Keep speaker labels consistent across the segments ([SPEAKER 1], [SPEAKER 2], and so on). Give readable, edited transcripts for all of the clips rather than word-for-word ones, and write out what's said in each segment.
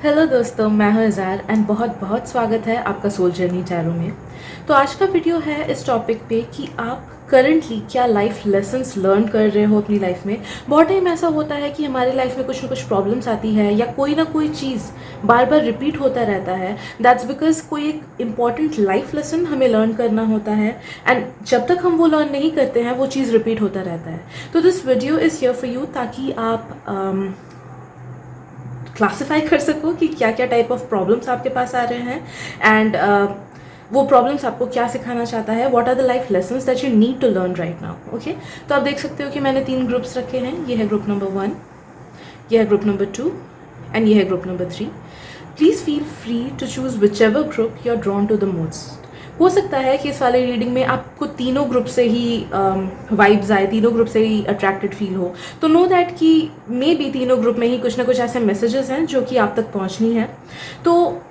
[SPEAKER 1] Hello दोस्तों, मैं हूं इज़ार एंड बहुत बहुत स्वागत है आपका सोल जर्नी टैरो में। तो आज का वीडियो है इस टॉपिक पे कि आप करंटली क्या लाइफ लेसन्स लर्न कर रहे हो अपनी लाइफ में। बहुत टाइम ऐसा होता है कि हमारी लाइफ में कुछ ना कुछ प्रॉब्लम्स आती है या कोई ना कोई चीज़ बार बार रिपीट होता रहता है। दैट्स बिकॉज कोई एक इम्पॉर्टेंट लाइफ लेसन हमें लर्न करना होता है एंड जब तक हम वो लर्न नहीं करते हैं वो चीज़ रिपीट होता रहता है। तो this video is here for you ताकि आप क्लासिफाई कर सको कि क्या क्या टाइप ऑफ प्रॉब्लम्स आपके पास आ रहे हैं एंड वो प्रॉब्लम्स आपको क्या सिखाना चाहता है, what are the life lessons that you need to learn right now. Okay, तो आप देख सकते हो कि मैंने 3 ग्रुप्स रखे हैं। ये है ग्रुप नंबर 1, ये है ग्रुप नंबर 2 एंड ये है group number 3। Please feel free to choose whichever group you are drawn to the most. हो सकता है कि इस वाले रीडिंग में आपको तीनों ग्रुप से ही वाइब्स आए, तीनों ग्रुप से ही अट्रैक्टेड फील हो। तो नो दैट कि मे बी तीनों ग्रुप में ही कुछ ना कुछ ऐसे मैसेजेस हैं जो कि आप तक पहुंचनी है। तो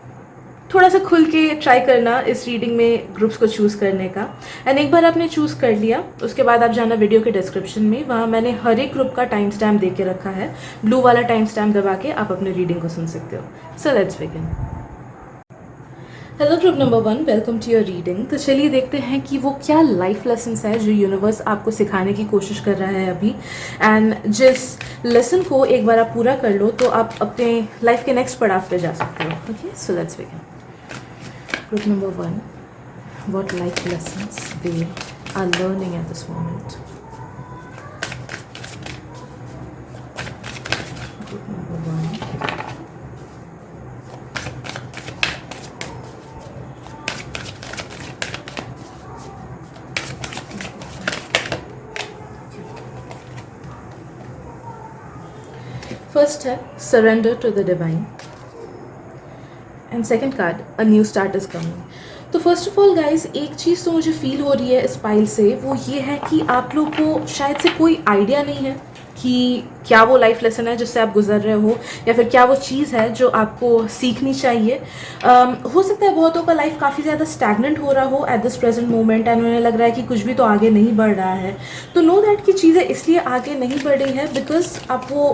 [SPEAKER 1] थोड़ा सा खुल के ट्राई करना इस रीडिंग में ग्रुप्स को चूज़ करने का। एंड एक बार आपने चूज़ कर लिया उसके बाद आप जाना वीडियो के डिस्क्रिप्शन में, वहाँ मैंने हर एक ग्रुप का टाइम स्टैम्प दे के रखा है। ब्लू वाला टाइम स्टैम्प दबा के आप अपनी रीडिंग को सुन सकते हो। So let's begin. Hello group number 1, welcome to your reading. तो चलिए देखते हैं कि वो क्या लाइफ लेसन्स है जो यूनिवर्स आपको सिखाने की कोशिश कर रहा है अभी। एंड जिस लेसन को एक बार आप पूरा कर लो तो आप अपने लाइफ के नेक्स्ट पड़ाव पे जा सकते हो। Okay, so let's begin. Group number 1, what life lessons they are learning at this moment. Group number 1, first है surrender to the divine and second card a new start is coming. तो first of all guys, एक चीज़ तो मुझे feel हो रही है इस पाइल से, वो ये है कि आप लोग को शायद से कोई आइडिया नहीं है कि क्या वो लाइफ लेसन है जिससे आप गुजर रहे हो या फिर क्या वो चीज़ है जो आपको सीखनी चाहिए। हो सकता है बहुतों का लाइफ काफ़ी ज़्यादा स्टैगनेंट हो रहा हो eight this present moment and उन्हें लग रहा है कि कुछ भी तो आगे नहीं बढ़ रहा है। तो नो दैट की चीज़ें इसलिए आगे नहीं बढ़ रही है बिकॉज आप वो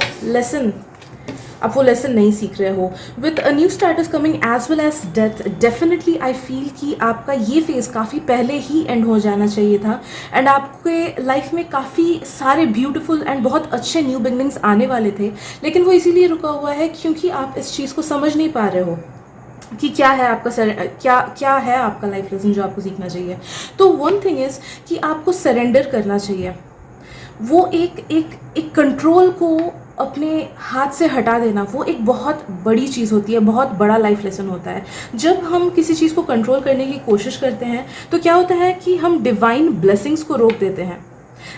[SPEAKER 1] लेसन नहीं सीख रहे हो। With a new start is coming as well as death, definitely I feel कि आपका ये फेज़ काफ़ी पहले ही एंड हो जाना चाहिए था एंड आपके लाइफ में काफ़ी सारे ब्यूटीफुल एंड बहुत अच्छे न्यू बिगनिंग्स आने वाले थे, लेकिन वो इसीलिए रुका हुआ है क्योंकि आप इस चीज़ को समझ नहीं पा रहे हो कि क्या है आपका क्या है आपका लाइफ लेसन जो आपको सीखना चाहिए। तो वन थिंग इज़ कि आपको सरेंडर करना चाहिए। वो एक कंट्रोल को अपने हाथ से हटा देना, वो एक बहुत बड़ी चीज़ होती है, बहुत बड़ा लाइफ लेसन होता है। जब हम किसी चीज़ को कंट्रोल करने की कोशिश करते हैं तो क्या होता है कि हम डिवाइन ब्लेसिंग्स को रोक देते हैं।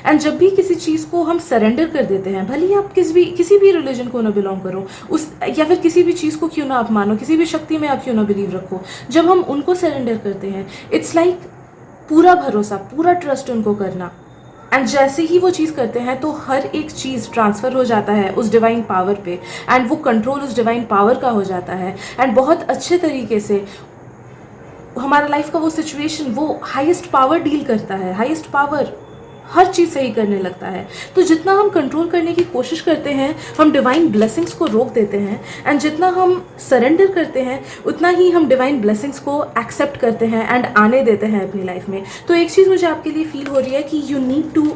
[SPEAKER 1] एंड जब भी किसी चीज़ को हम सरेंडर कर देते हैं, भले ही आप किसी भी रिलीजन को ना बिलोंग करो उस या फिर किसी भी चीज़ को क्यों ना आप मानो, किसी भी शक्ति में आप क्यों ना बिलीव रखो, जब हम उनको सरेंडर करते हैं इट्स लाइक पूरा भरोसा, पूरा ट्रस्ट उनको करना। एंड जैसे ही वो चीज़ करते हैं तो हर एक चीज़ ट्रांसफ़र हो जाता है उस डिवाइन पावर पे एंड वो कंट्रोल उस डिवाइन पावर का हो जाता है एंड बहुत अच्छे तरीके से हमारा लाइफ का वो सिचुएशन वो हाईएस्ट पावर डील करता है। हाईएस्ट पावर हर चीज़ सही करने लगता है। तो जितना हम कंट्रोल करने की कोशिश करते हैं हम डिवाइन ब्लेसिंग्स को रोक देते हैं एंड जितना हम सरेंडर करते हैं उतना ही हम डिवाइन ब्लेसिंग्स को एक्सेप्ट करते हैं एंड आने देते हैं अपनी लाइफ में। तो एक चीज़ मुझे आपके लिए फील हो रही है कि यू नीड टू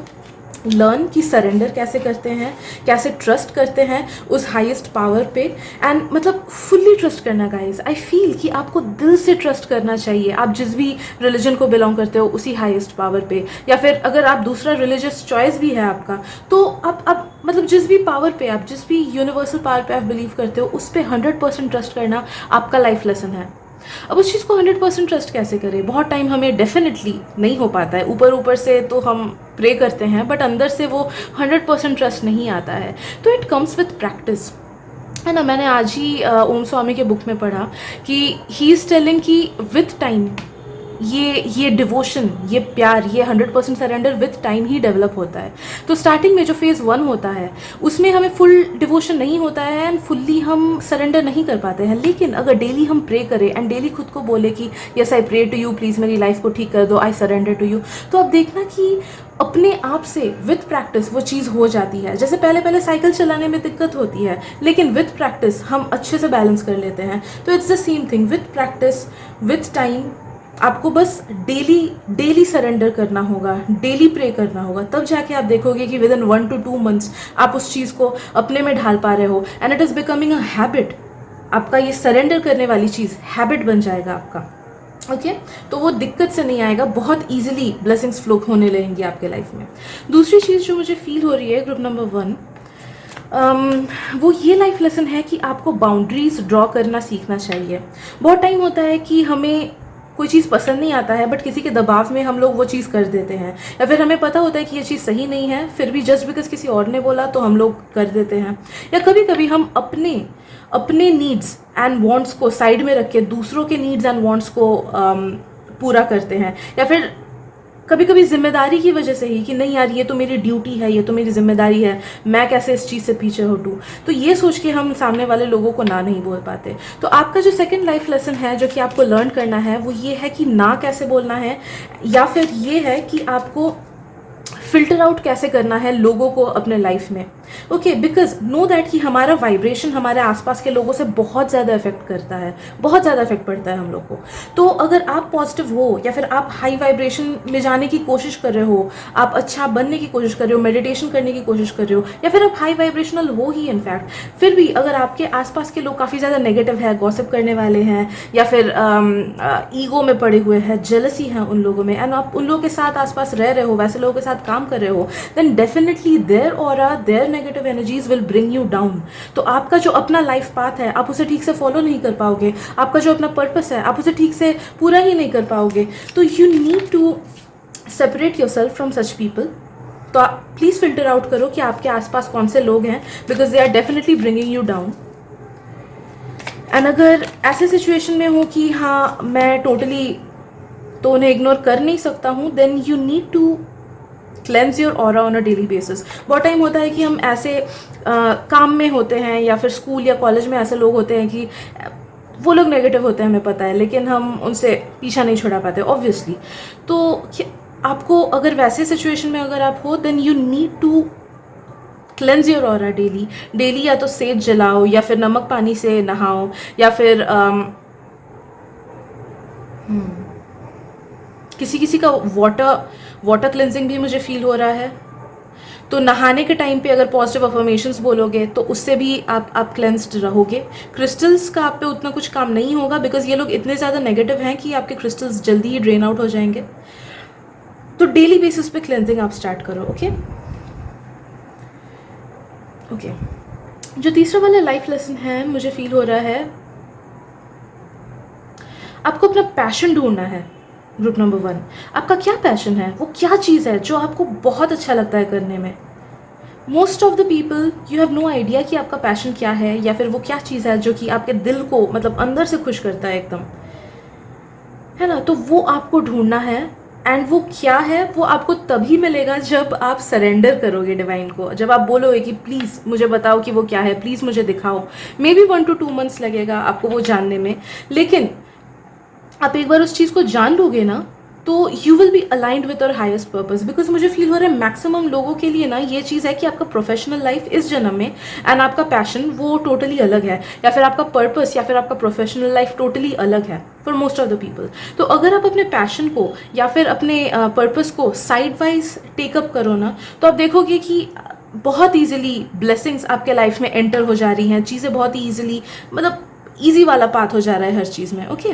[SPEAKER 1] लर्न कि सरेंडर कैसे करते हैं, कैसे ट्रस्ट करते हैं उस हाईएस्ट पावर पे एंड मतलब फुल्ली ट्रस्ट करना गाइज। आई फील कि आपको दिल से ट्रस्ट करना चाहिए, आप जिस भी रिलीजन को बिलोंग करते हो उसी हाईएस्ट पावर पे, या फिर अगर आप दूसरा रिलीजियस चॉइस भी है आपका तो आप मतलब जिस भी पावर पे, आप जिस भी यूनिवर्सल पावर पे आप बिलीव करते हो उस पर 100% ट्रस्ट करना आपका लाइफ लेसन है। अब उस चीज़ को 100% ट्रस्ट कैसे करें, बहुत टाइम हमें डेफिनेटली नहीं हो पाता है। ऊपर से तो हम प्रे करते हैं बट अंदर से वो 100% ट्रस्ट नहीं आता है। तो इट कम्स विथ प्रैक्टिस, है ना। मैंने आज ही ओम स्वामी के बुक में पढ़ा कि ही इज़ टेलिंग कि विथ टाइम ये डिवोशन, ये प्यार, ये 100% surrender with time he develop होता है। तो स्टार्टिंग में जो फेज़ 1 होता है उसमें हमें फुल डिवोशन नहीं होता है एंड फुल्ली हम सरेंडर नहीं कर पाते हैं। लेकिन अगर डेली हम प्रे करें एंड डेली खुद को बोले कि yes I pray to you, please मेरी लाइफ को ठीक कर दो, आई सरेंडर टू यू, तो आप देखना कि अपने आप से विथ प्रैक्टिस वो चीज़ हो जाती है। जैसे पहले पहले साइकिल चलाने में दिक्कत होती है, लेकिन विथ प्रैक्टिस हम अच्छे से बैलेंस कर लेते हैं। तो it's the same thing, with practice, with time आपको बस डेली सरेंडर करना होगा, डेली प्रे करना होगा, तब जाके आप देखोगे कि विद इन 1 to 2 मंथ्स आप उस चीज़ को अपने में ढाल पा रहे हो, and it is becoming a habit. आपका ये सरेंडर करने वाली चीज़ हैबिट बन जाएगा आपका। ओके तो वो दिक्कत से नहीं आएगा, बहुत ईजिली ब्लेसिंग्स फ्लो होने लगेंगी आपके लाइफ में। दूसरी चीज़ जो मुझे फील हो रही है ग्रुप नंबर 1, वो ये लाइफ लेसन है कि आपको बाउंड्रीज ड्रॉ करना सीखना चाहिए। बहुत टाइम होता है कि हमें कोई चीज़ पसंद नहीं आता है, बट किसी के दबाव में हम लोग वो चीज़ कर देते हैं, या फिर हमें पता होता है कि ये चीज़ सही नहीं है, फिर भी जस्ट बिकॉज किसी और ने बोला तो हम लोग कर देते हैं। या कभी कभी हम अपने नीड्स एंड वांट्स को साइड में रख के दूसरों के नीड्स एंड वांट्स को पूरा करते हैं, या फिर कभी कभी जिम्मेदारी की वजह से ही कि नहीं यार ये तो मेरी ड्यूटी है, ये तो मेरी जिम्मेदारी है, मैं कैसे इस चीज़ से पीछे हटूँ, तो ये सोच के हम सामने वाले लोगों को ना नहीं बोल पाते। तो आपका जो सेकंड लाइफ लेसन है जो कि आपको लर्न करना है वो ये है कि ना कैसे बोलना है, या फिर ये है कि आपको फिल्टर आउट कैसे करना है लोगों को अपने लाइफ में। ओके बिकॉज नो दैट कि हमारा वाइब्रेशन हमारे आसपास के लोगों से बहुत ज़्यादा इफेक्ट करता है, बहुत ज़्यादा इफेक्ट पड़ता है हम लोग को। तो अगर आप पॉजिटिव हो या फिर आप हाई वाइब्रेशन में जाने की कोशिश कर रहे हो, आप अच्छा बनने की कोशिश कर रहे हो, मेडिटेशन करने की कोशिश कर रहे हो, या फिर आप हाई वाइब्रेशनल हो ही इनफैक्ट, फिर भी अगर आपके आसपास के लोग काफ़ी ज़्यादा नेगेटिव है, गॉसिप करने वाले हैं, या फिर ईगो में पड़े हुए हैं, जेलसी है उन लोगों में, एंड आप उन लोगों के साथ आसपास रह रहे हो, वैसे लोगों के साथ काम कर रहे हो, then definitely their aura, their negative energies will bring you down. तो आपका जो अपना लाइफ पाथ है आप उसे ठीक से फॉलो नहीं कर पाओगे, आपका जो अपना पर्पस है आप उसे ठीक से पूरा ही नहीं कर पाओगे। तो you need to separate yourself from such people. तो आप प्लीज़ फिल्टर आउट करो कि आपके आसपास कौन से लोग हैं, because they are definitely bringing you down. And अगर ऐसे सिचुएशन में हो कि हाँ मैं टोटली तो उन्हें इग्नोर कर नहीं सकता हूँ, then you need to cleanse your aura on a daily basis. बहुत टाइम होता है कि हम ऐसे काम में होते हैं या फिर स्कूल या कॉलेज में ऐसे लोग होते हैं कि वो लोग नेगेटिव होते हैं, हमें पता है, लेकिन हम उनसे पीछा नहीं छुड़ा पाते ऑब्वियसली। तो आपको अगर वैसे सिचुएशन में अगर आप हो, then you need to cleanse your aura daily या तो सेज जलाओ, या फिर नमक पानी से नहाओ, या फिर किसी का वाटर क्लेंजिंग भी मुझे फील हो रहा है। तो नहाने के टाइम पे अगर पॉजिटिव अफर्मेशंस बोलोगे तो उससे भी आप क्लेंस्ड रहोगे। क्रिस्टल्स का आप पे उतना कुछ काम नहीं होगा, बिकॉज ये लोग इतने ज़्यादा नेगेटिव हैं कि आपके क्रिस्टल्स जल्दी ही ड्रेन आउट हो जाएंगे। तो डेली बेसिस पे क्लेंजिंग आप स्टार्ट करो। ओके जो तीसरा वाला लाइफ लेसन है मुझे फील हो रहा है, आपको अपना पैशन ढूंढना है। ग्रुप नंबर 1, आपका क्या पैशन है, वो क्या चीज़ है जो आपको बहुत अच्छा लगता है करने में। Most of the people you have no idea कि आपका पैशन क्या है, या फिर वो क्या चीज़ है जो कि आपके दिल को मतलब अंदर से खुश करता है एकदम, है ना। तो वो आपको ढूंढना है, एंड वो क्या है वो आपको तभी मिलेगा जब आप सरेंडर करोगे डिवाइन को, जब आप बोलोगे कि प्लीज़ मुझे बताओ कि वो क्या है, प्लीज़ मुझे दिखाओ। मे बी 1 to 2 मंथ्स लगेगा आपको वो जानने में, लेकिन आप एक बार उस चीज़ को जान लोगे ना तो you will be aligned with your highest purpose. Because मुझे फील हो रहा है मैक्सिमम लोगों के लिए ना ये चीज़ है कि आपका प्रोफेशनल लाइफ इस जन्म में एंड आपका पैशन वो टोटली अलग है, या फिर आपका पर्पस या फिर आपका प्रोफेशनल लाइफ टोटली अलग है for most of the people. तो अगर आप अपने पैशन को या फिर अपने पर्पस को साइड वाइज टेकअप करो ना, तो आप देखोगे कि बहुत ईजिली ब्लेसिंग्स आपके लाइफ में एंटर हो जा रही हैं, चीज़ें बहुत ही ईजिली, मतलब ईजी वाला पाथ हो जा रहा है हर चीज़ में। ओके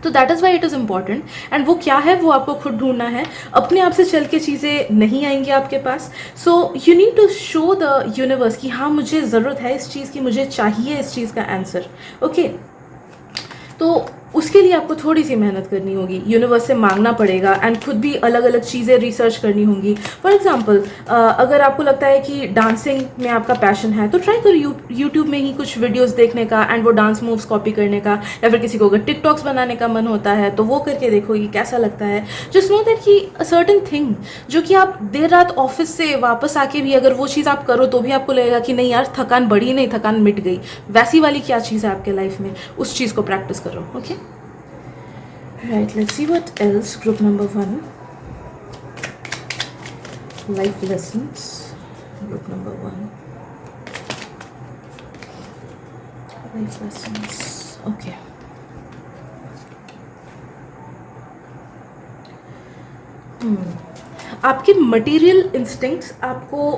[SPEAKER 1] तो that is why it is important, and वो क्या है वो आपको खुद ढूंढना है। अपने आप से चल के चीज़ें नहीं आएंगी आपके पास। So you need to show the universe कि हाँ मुझे ज़रूरत है इस चीज़ की, मुझे चाहिए इस चीज़ का आंसर। ओके तो उसके लिए आपको थोड़ी सी मेहनत करनी होगी, यूनिवर्स से मांगना पड़ेगा, एंड खुद भी अलग अलग चीज़ें रिसर्च करनी होंगी। फॉर एग्जांपल अगर आपको लगता है कि डांसिंग में आपका पैशन है तो ट्राई करो यूट्यूब में ही कुछ वीडियोस देखने का एंड वो डांस मूव्स कॉपी करने का, या फिर किसी को अगर टिकटॉक्स बनाने का मन होता है तो वो करके देखो कि कैसा लगता है। जस्ट नो दैट कि अ सर्टेन थिंग जो कि आप देर रात ऑफिस से वापस आके भी अगर वो चीज़ आप करो तो भी आपको लगेगा कि नहीं यार थकान बढ़ी नहीं, थकान मिट गई, वैसी वाली क्या चीज़ है आपके लाइफ में, उस चीज़ को प्रैक्टिस करो। Okay Right, let's see what else. Group number 1. Life lessons, group number 1. Life lessons, okay. आपके मटेरियल इंस्टिंक्ट्स आपको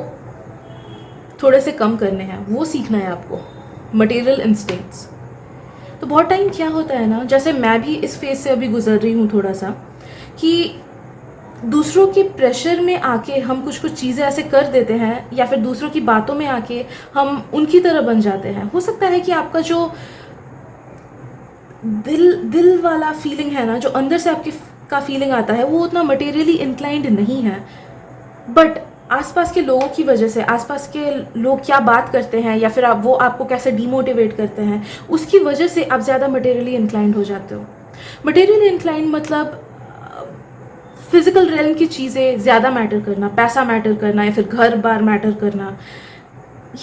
[SPEAKER 1] थोड़े से कम करने हैं, वो सीखना है आपको, मटेरियल इंस्टिंक्ट्स। तो बहुत टाइम क्या होता है ना, जैसे मैं भी इस फेज से अभी गुजर रही हूँ थोड़ा सा, कि दूसरों के प्रेशर में आके हम कुछ कुछ चीज़ें ऐसे कर देते हैं, या फिर दूसरों की बातों में आके हम उनकी तरह बन जाते हैं। हो सकता है कि आपका जो दिल वाला फीलिंग है ना, जो अंदर से आपके का फीलिंग आता है, वो उतना मटेरियली इंक्लाइंड नहीं है, बट आसपास के लोगों की वजह से, आसपास के लोग क्या बात करते हैं या फिर वो आपको कैसे डीमोटिवेट करते हैं, उसकी वजह से आप ज़्यादा मटेरियली इंक्लाइंड हो जाते हो। मटेरियली इंक्लाइंड मतलब फिजिकल रियल्म की चीज़ें ज़्यादा मैटर करना, पैसा मैटर करना, या फिर घर बार मैटर करना,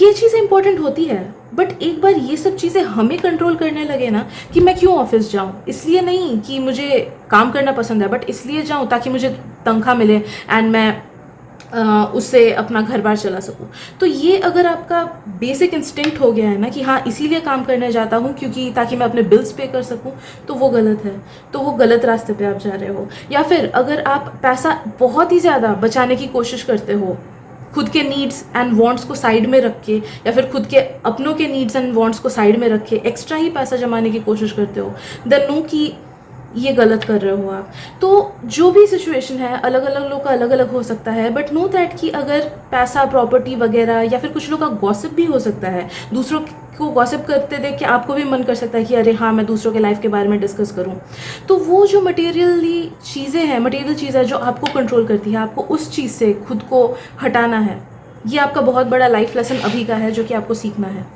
[SPEAKER 1] ये चीज़ें इंपॉर्टेंट होती है। बट एक बार ये सब चीज़ें हमें कंट्रोल करने लगे ना, कि मैं क्यों ऑफिस जाऊँ, इसलिए नहीं कि मुझे काम करना पसंद है, बट इसलिए जाऊँ ताकि मुझे तनख्वाह मिले एंड मैं उससे अपना घर बार चला सकूँ। तो ये अगर आपका बेसिक इंस्टिंक्ट हो गया है ना कि हाँ इसीलिए काम करने जाता हूँ क्योंकि ताकि मैं अपने बिल्स पे कर सकूँ, तो वो गलत है, तो वो गलत रास्ते पे आप जा रहे हो। या फिर अगर आप पैसा बहुत ही ज़्यादा बचाने की कोशिश करते हो, खुद के नीड्स एंड वांट्स को साइड में रख के, या फिर खुद के अपनों के नीड्स एंड वांट्स को साइड में रख के एक्स्ट्रा ही पैसा जमाने की कोशिश करते हो, देन नो कि ये गलत कर रहे हो आप। तो जो भी सिचुएशन है, अलग अलग लोग का अलग अलग हो सकता है, बट नो दैट कि अगर पैसा, प्रॉपर्टी वगैरह, या फिर कुछ लोग का गॉसिप भी हो सकता है, दूसरों को गॉसिप करते देख के आपको भी मन कर सकता है कि अरे हाँ मैं दूसरों के लाइफ के बारे में डिस्कस करूँ। तो वो जो मटेरियली चीज़ें हैं, मटेरियल चीज़ है जो आपको कंट्रोल करती है, आपको उस चीज़ से खुद को हटाना है। ये आपका बहुत बड़ा लाइफ लेसन अभी का है जो कि आपको सीखना है।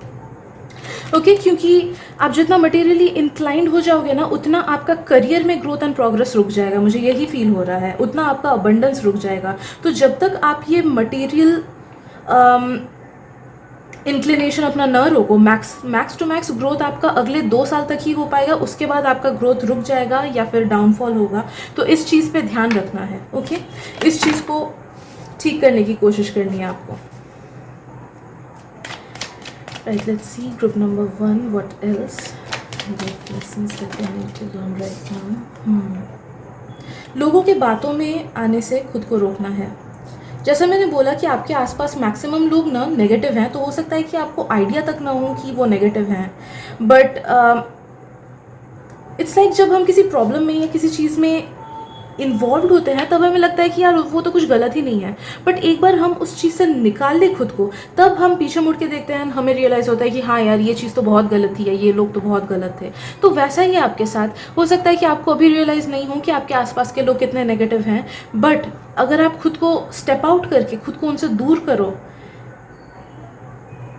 [SPEAKER 1] ओके, क्योंकि आप जितना मटेरियली इंक्लाइंड हो जाओगे ना, उतना आपका करियर में ग्रोथ एंड प्रोग्रेस रुक जाएगा, मुझे यही फील हो रहा है, उतना आपका अबंडेंस रुक जाएगा। तो जब तक आप ये मटेरियल इंक्लिनेशन अपना न रोको, मैक्स टू मैक्स ग्रोथ आपका अगले 2 साल तक ही हो पाएगा, उसके बाद आपका ग्रोथ रुक जाएगा या फिर डाउनफॉल होगा। तो इस चीज़ पे ध्यान रखना है। ओके, इस चीज़ को ठीक करने की कोशिश करनी है आपको। Right, let's see group number 1, what else? What lessons that I need to learn right now? लोगों के बातों में आने से खुद को रोकना है। जैसा मैंने बोला कि आपके आसपास मैक्सिमम लोग ना नेगेटिव हैं, तो हो सकता है कि आपको आइडिया तक ना हो कि वो नेगेटिव हैं, बट इट्स लाइक जब हम किसी प्रॉब्लम में या किसी चीज़ में इन्वॉल्व होते हैं, तब हमें लगता है कि यार वो तो कुछ गलत ही नहीं है, बट एक बार हम उस चीज़ से निकाल लें खुद को, तब हम पीछे मुड़ के देखते हैं, हमें रियलाइज़ होता है कि हाँ यार ये चीज़ तो बहुत गलत थी, या ये लोग तो बहुत गलत थे। तो वैसा ही है आपके साथ। हो सकता है कि आपको अभी रियलाइज़ नहीं हो कि आपके आसपास के लोग कितने नेगेटिव हैं, बट अगर आप खुद को स्टेप आउट करके खुद को उनसे दूर करो,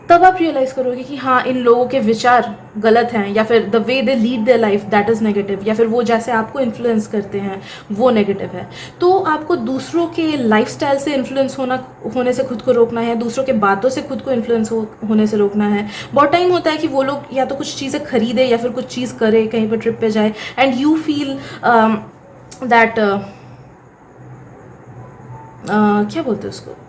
[SPEAKER 1] तब आप रियलाइज़ करोगे कि हाँ इन लोगों के विचार गलत हैं, या फिर the way they lead their life that is negative, या फिर वो जैसे आपको इन्फ्लुएंस करते हैं वो नेगेटिव है। तो आपको दूसरों के लाइफस्टाइल से इन्फ्लुएंस होने से खुद को रोकना है, दूसरों के बातों से खुद को इन्फ्लुएंस होने से रोकना है। बहुत टाइम होता है कि वो लोग या तो कुछ चीज़ें खरीदे या फिर कुछ चीज़ करे, कहीं पर ट्रिप पे जाए, एंड यू फील दैट क्या बोलते हैं उसको,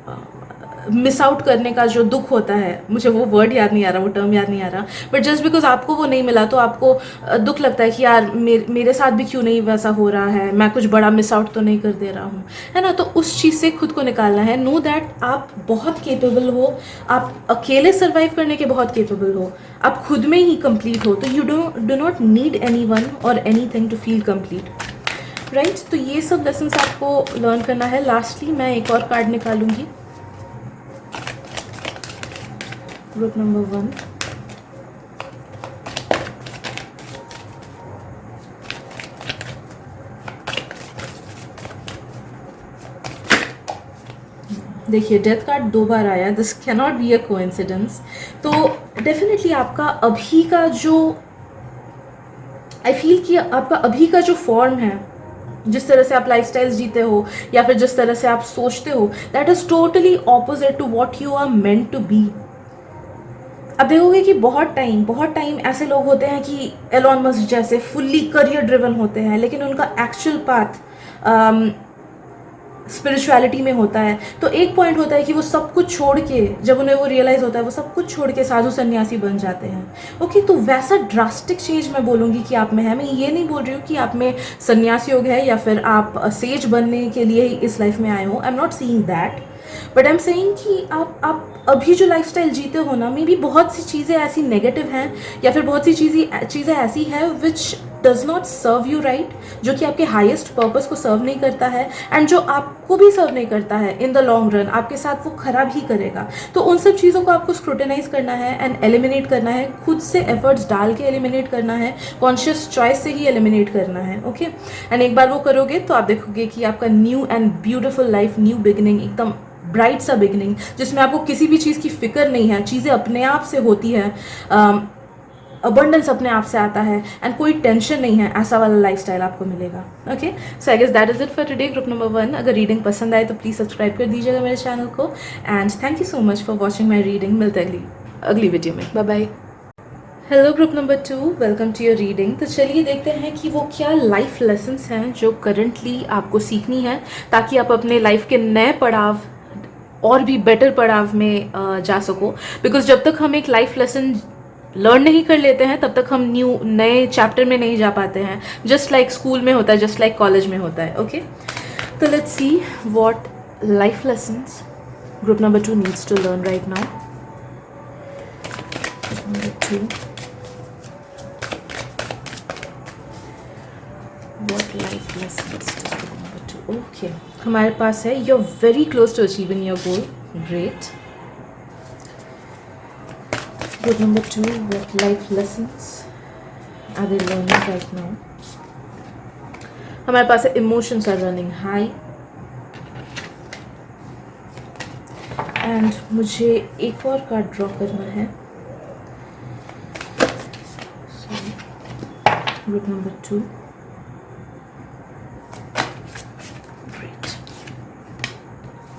[SPEAKER 1] मिस आउट करने का जो दुख होता है, मुझे वो वर्ड याद नहीं आ रहा, वो टर्म याद नहीं आ रहा, बट जस्ट बिकॉज आपको वो नहीं मिला तो आपको दुख लगता है कि यार मेरे साथ भी क्यों नहीं वैसा हो रहा है, मैं कुछ बड़ा मिस आउट तो नहीं कर दे रहा हूँ, है ना। तो उस चीज़ से खुद को निकालना है। नो दैट आप बहुत केपेबल हो, आप अकेले सर्वाइव करने के बहुत केपेबल हो, आप खुद में ही कंप्लीट हो, तो you do not need anyone or anything to feel complete, right. तो ये सब लेसन आपको लर्न करना है। लास्टली मैं एक और कार्ड निकालूंगी, ग्रुप नंबर 1। देखिए डेथ कार्ड 2 बार आया, this can not be a coincidence. तो डेफिनेटली आपका अभी का जो, आई फील कि आपका अभी का जो फॉर्म है, जिस तरह से आप लाइफस्टाइल्स जीते हो या फिर जिस तरह से आप सोचते हो, that is totally opposite to what you are meant to be. अब देखोगे कि बहुत टाइम ऐसे लोग होते हैं कि एलॉन मस्क जैसे फुल्ली करियर ड्रिवन होते हैं, लेकिन उनका एक्चुअल पाथ स्पिरिचुअलिटी में होता है, तो एक पॉइंट होता है कि वो सब कुछ छोड़ के, जब उन्हें वो रियलाइज़ होता है, वो सब कुछ छोड़ के साधु सन्यासी बन जाते हैं। ओके, तो वैसा ड्रास्टिक चेंज मैं बोलूँगी कि आप में है। मैं ये नहीं बोल रही हूँ कि आप में सन्यास योग है या फिर आप सेज बनने के लिए इस लाइफ में आए हो। I am not seeing that, but I am saying कि आप अभी जो लाइफस्टाइल जीते हो ना, मे बी बहुत सी चीज़ें ऐसी नेगेटिव हैं या फिर बहुत सी चीज़ें ऐसी है which does not serve you right, जो कि आपके हाईएस्ट पर्पस को सर्व नहीं करता है, एंड जो आपको भी सर्व नहीं करता है इन द लॉन्ग रन, आपके साथ वो खराब ही करेगा। तो उन सब चीज़ों को आपको स्क्रूटिनाइज करना है एंड एलिमिनेट करना है, खुद से एफर्ट्स डाल के एलिमिनेट करना है, कॉन्शियस चॉइस से ही एलिमिनेट करना है। ओके, एंड एक बार वो करोगे तो आप देखोगे कि आपका new and beautiful life, new beginning, एकदम ब्राइट सा बिगिनिंग, जिसमें आपको किसी भी चीज़ की फिक्र नहीं है, चीज़ें अपने आप से होती है, अबंडेंस अपने आप से आता है एंड कोई टेंशन नहीं है, ऐसा वाला लाइफस्टाइल आपको मिलेगा। Okay, so I guess that is it for today, group number 1। अगर रीडिंग पसंद आए तो प्लीज़ सब्सक्राइब कर दीजिएगा मेरे चैनल को, and thank you so much for watching my reading. मिलते हैं अगली वीडियो में, bye bye. Hello group number 2, welcome to your reading. तो चलिए देखते हैं कि वो क्या लाइफ लेसन्स हैं जो करंटली आपको सीखनी है, ताकि आप अपने लाइफ के नए पड़ाव और भी बेटर पड़ाव में जा सको। बिकॉज जब तक हम एक लाइफ लेसन लर्न नहीं कर लेते हैं तब तक हम नए चैप्टर में नहीं जा पाते हैं, जस्ट लाइक स्कूल में होता है, जस्ट लाइक कॉलेज में होता है। ओके, तो let's see what life lessons group number 2 needs to learn right now. Number 2, what life lessons does group number 2? Okay, हमारे पास है you're very close to achieving your goal. Great. Group number 2, what life lessons are they learning right now? हमारे पास है emotions are running high. And मुझे एक और card draw करना है। Group number 2.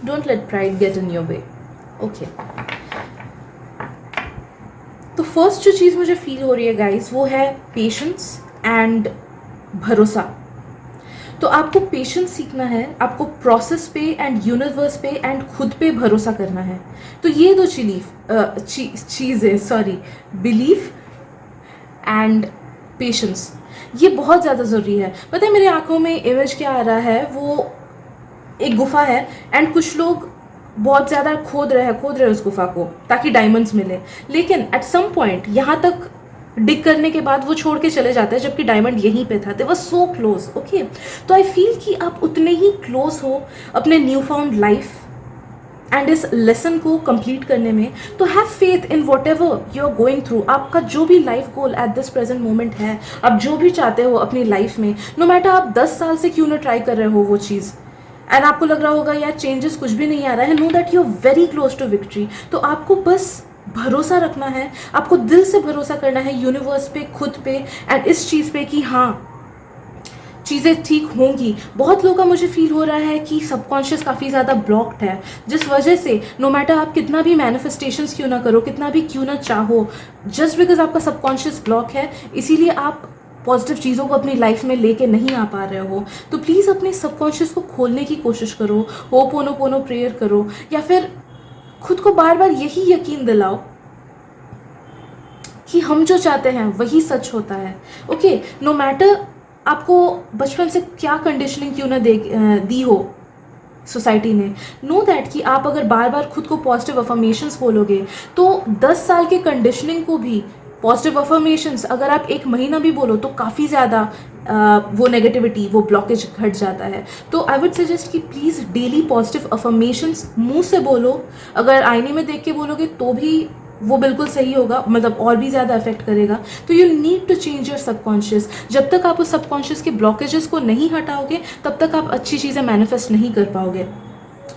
[SPEAKER 1] Don't let pride get in your way. Okay. तो first जो चीज़ मुझे फील हो रही है गाइस, वो है पेशेंस एंड भरोसा। तो आपको पेशेंस सीखना है, आपको प्रोसेस पे एंड यूनिवर्स पे एंड खुद पे भरोसा करना है। तो ये दो चीज़ें, सॉरी, बिलीफ एंड पेशेंस, ये बहुत ज़्यादा ज़रूरी है। पता है मेरी आंखों में इमेज क्या आ रहा है, वो एक गुफा है एंड कुछ लोग बहुत ज़्यादा खोद रहे हैं उस गुफा को ताकि डायमंड्स मिले, लेकिन एट सम पॉइंट यहाँ तक डिग करने के बाद वो छोड़ के चले जाते हैं, जबकि डायमंड यहीं पे था। दे वर सो क्लोज। ओके, तो आई फील कि आप उतने ही क्लोज हो अपने न्यू फाउंड लाइफ एंड इस लेसन को कंप्लीट करने में। तो have faith in whatever you are going through. आपका जो भी life goal at this present moment है, आप जो भी चाहते हो अपनी लाइफ में, नो मैटर आप 10 साल से क्यों ना ट्राई कर रहे हो वो चीज़, एंड आपको लग रहा होगा यार चेंजेस कुछ भी नहीं आ रहा है, know that you are very close to victory. तो आपको बस भरोसा रखना है, आपको दिल से भरोसा करना है यूनिवर्स पे, खुद पे एंड इस चीज़ पे कि हाँ चीज़ें ठीक होंगी। बहुत लोगों का मुझे फील हो रहा है कि सबकॉन्शियस काफ़ी ज़्यादा ब्लॉक्ड है, जिस वजह से नो मैटर आप कितना भी मैनिफेस्टेशंस क्यों ना करो, कितना भी क्यों ना चाहो, जस्ट बिकॉज आपका सबकॉन्शियस ब्लॉक है, इसीलिए आप पॉजिटिव चीज़ों को अपनी लाइफ में लेके नहीं आ पा रहे हो। तो प्लीज़ अपने सबकॉन्शियस को खोलने की कोशिश करो, होपोनोपोनो प्रेयर करो, या फिर खुद को बार बार यही यकीन दिलाओ कि हम जो चाहते हैं वही सच होता है। ओके, नो मैटर आपको बचपन से क्या कंडीशनिंग क्यों ना दी हो सोसाइटी ने, नो दैट कि आप अगर बार बार खुद को पॉजिटिव अफर्मेशंस बोलोगे तो 10 साल के कंडीशनिंग को भी पॉजिटिव अफर्मेशंस अगर आप 1 महीना भी बोलो तो काफ़ी ज़्यादा वो नेगेटिविटी, वो ब्लॉकेज घट जाता है। तो आई वुड सजेस्ट कि प्लीज़ डेली पॉजिटिव अफर्मेशंस मुंह से बोलो। अगर आईने में देख के बोलोगे तो भी वो बिल्कुल सही होगा, मतलब और भी ज़्यादा इफेक्ट करेगा। तो you need to change your subconscious. जब तक आप उस सबकॉन्शियस के ब्लॉकेजेस को नहीं हटाओगे तब तक आप अच्छी चीज़ें मैनिफेस्ट नहीं कर पाओगे।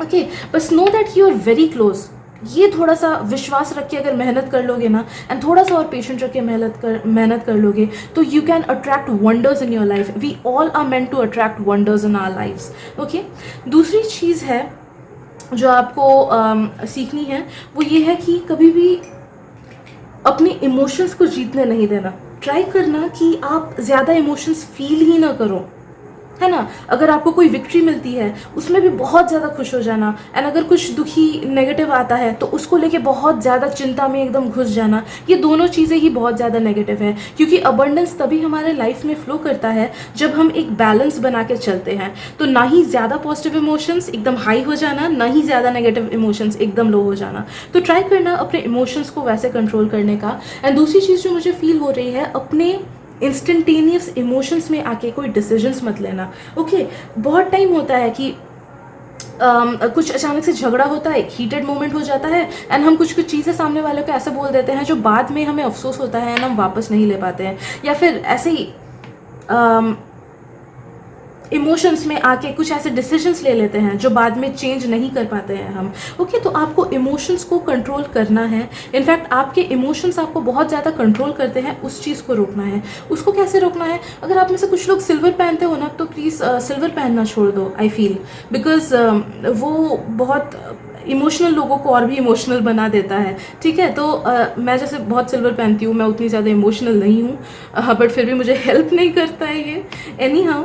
[SPEAKER 1] ओके, बस know that you are very close. ये थोड़ा सा विश्वास रख के अगर मेहनत कर लोगे ना, एंड थोड़ा सा और पेशेंट रख के मेहनत कर लोगे, तो you can attract wonders in your life. We all are meant to attract wonders in our lives. Okay, दूसरी चीज़ है जो आपको सीखनी है, वो ये है कि कभी भी अपने इमोशंस को जीतने नहीं देना। ट्राई करना कि आप ज़्यादा इमोशंस फील ही ना करो। है ना। अगर आपको कोई विक्ट्री मिलती है उसमें भी बहुत ज़्यादा खुश हो जाना, एंड अगर कुछ दुखी नेगेटिव आता है तो उसको लेके बहुत ज़्यादा चिंता में एकदम घुस जाना, ये दोनों चीज़ें ही बहुत ज़्यादा नेगेटिव है। क्योंकि अबंडेंस तभी हमारे लाइफ में फ्लो करता है जब हम एक बैलेंस बना के चलते हैं। तो ना ही ज़्यादा पॉजिटिव इमोशंस एकदम हाई हो जाना, ना ही ज़्यादा नेगेटिव इमोशंस एकदम लो हो जाना। तो ट्राई करना अपने इमोशंस को वैसे कंट्रोल करने का। एंड दूसरी चीज़ जो मुझे फील हो रही है, अपने इंस्टेंटेनियस इमोशंस में आके कोई डिसीजंस मत लेना। ओके, बहुत टाइम होता है कि कुछ अचानक से झगड़ा होता है, एक हीटेड मोमेंट हो जाता है, एंड हम कुछ कुछ चीज़ें सामने वाले को ऐसे बोल देते हैं जो बाद में हमें अफसोस होता है एंड हम वापस नहीं ले पाते हैं। या फिर ऐसे ही इमोशंस में आके कुछ ऐसे डिसीजंस ले लेते हैं जो बाद में चेंज नहीं कर पाते हैं हम। ओके, तो आपको इमोशंस को कंट्रोल करना है। इनफैक्ट आपके इमोशंस आपको बहुत ज़्यादा कंट्रोल करते हैं, उस चीज़ को रोकना है। उसको कैसे रोकना है? अगर आप में से कुछ लोग सिल्वर पहनते हो ना, तो प्लीज़ सिल्वर पहनना छोड़ दो, आई फील, बिकॉज वो बहुत इमोशनल लोगों को और भी इमोशनल बना देता है। ठीक है, तो मैं जैसे बहुत सिल्वर पहनती हूँ, मैं उतनी ज़्यादा इमोशनल नहीं हूँ, बट फिर भी मुझे हेल्प नहीं करता है ये। एनी हाउ,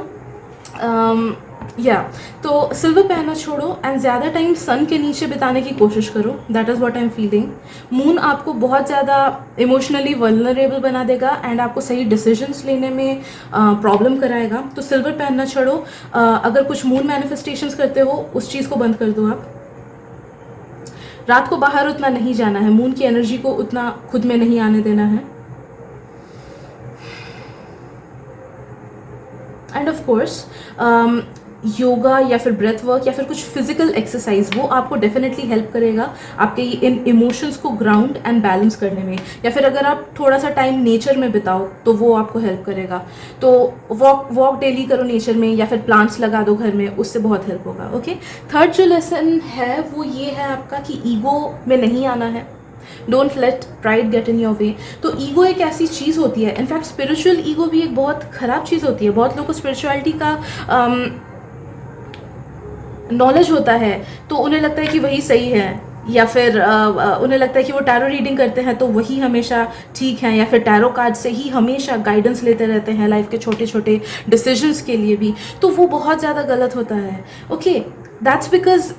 [SPEAKER 1] तो सिल्वर पहनना छोड़ो एंड ज़्यादा टाइम सन के नीचे बिताने की कोशिश करो। That is what I am feeling. Moon आपको बहुत ज़्यादा इमोशनली वल्नरेबल बना देगा एंड आपको सही डिसीजंस लेने में प्रॉब्लम कराएगा। तो सिल्वर पहनना छोड़ो। अगर कुछ मून मैनिफेस्टेशंस करते हो, उस चीज़ को बंद कर दो आप। रात को बाहर उतना नहीं जाना है, मून की एनर्जी को उतना खुद में नहीं आने देना है। एंड ऑफ कोर्स योगा या फिर ब्रेथ वर्क या फिर कुछ फिजिकल एक्सरसाइज, वो आपको डेफिनेटली हेल्प करेगा आपके इन इमोशंस को ग्राउंड एंड बैलेंस करने में। या फिर अगर आप थोड़ा सा टाइम नेचर में बिताओ तो वो आपको हेल्प करेगा। तो वॉक डेली करो नेचर में, या फिर प्लांट्स लगा दो घर में, उससे बहुत हेल्प होगा। ओके, थर्ड जो लेसन है वो ये है आपका कि ईगो में नहीं आना है। Don't let pride get in your way. तो ईगो एक ऐसी चीज़ होती है, इनफैक्ट स्पिरिचुअल ईगो भी एक बहुत ख़राब चीज़ होती है। बहुत लोगों को स्पिरिचुअलिटी का नॉलेज होता है तो उन्हें लगता है कि वही सही है, या फिर उन्हें लगता है कि वो टैरो रीडिंग करते हैं तो वही हमेशा ठीक है, या फिर टैरो कार्ड से ही हमेशा गाइडेंस लेते रहते हैं लाइफ के छोटे छोटे डिसीजंस के लिए भी। तो वो बहुत ज़्यादा गलत होता है। ओके, दैट्स बिकॉज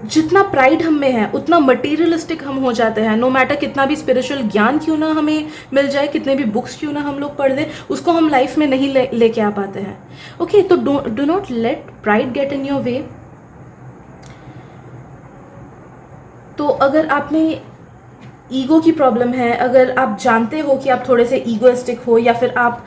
[SPEAKER 1] जितना प्राइड हम में है उतना मटेरियलिस्टिक हम हो जाते हैं। नो मैटर कितना भी स्पिरिचुअल ज्ञान क्यों ना हमें मिल जाए, कितने भी बुक्स क्यों ना हम लोग पढ़ लें, उसको हम लाइफ में नहीं लेके आ पाते हैं। ओके, तो do not let pride get in your way. तो अगर आप में ईगो की प्रॉब्लम है, अगर आप जानते हो कि आप थोड़े से ईगोइस्टिक हो, या फिर आप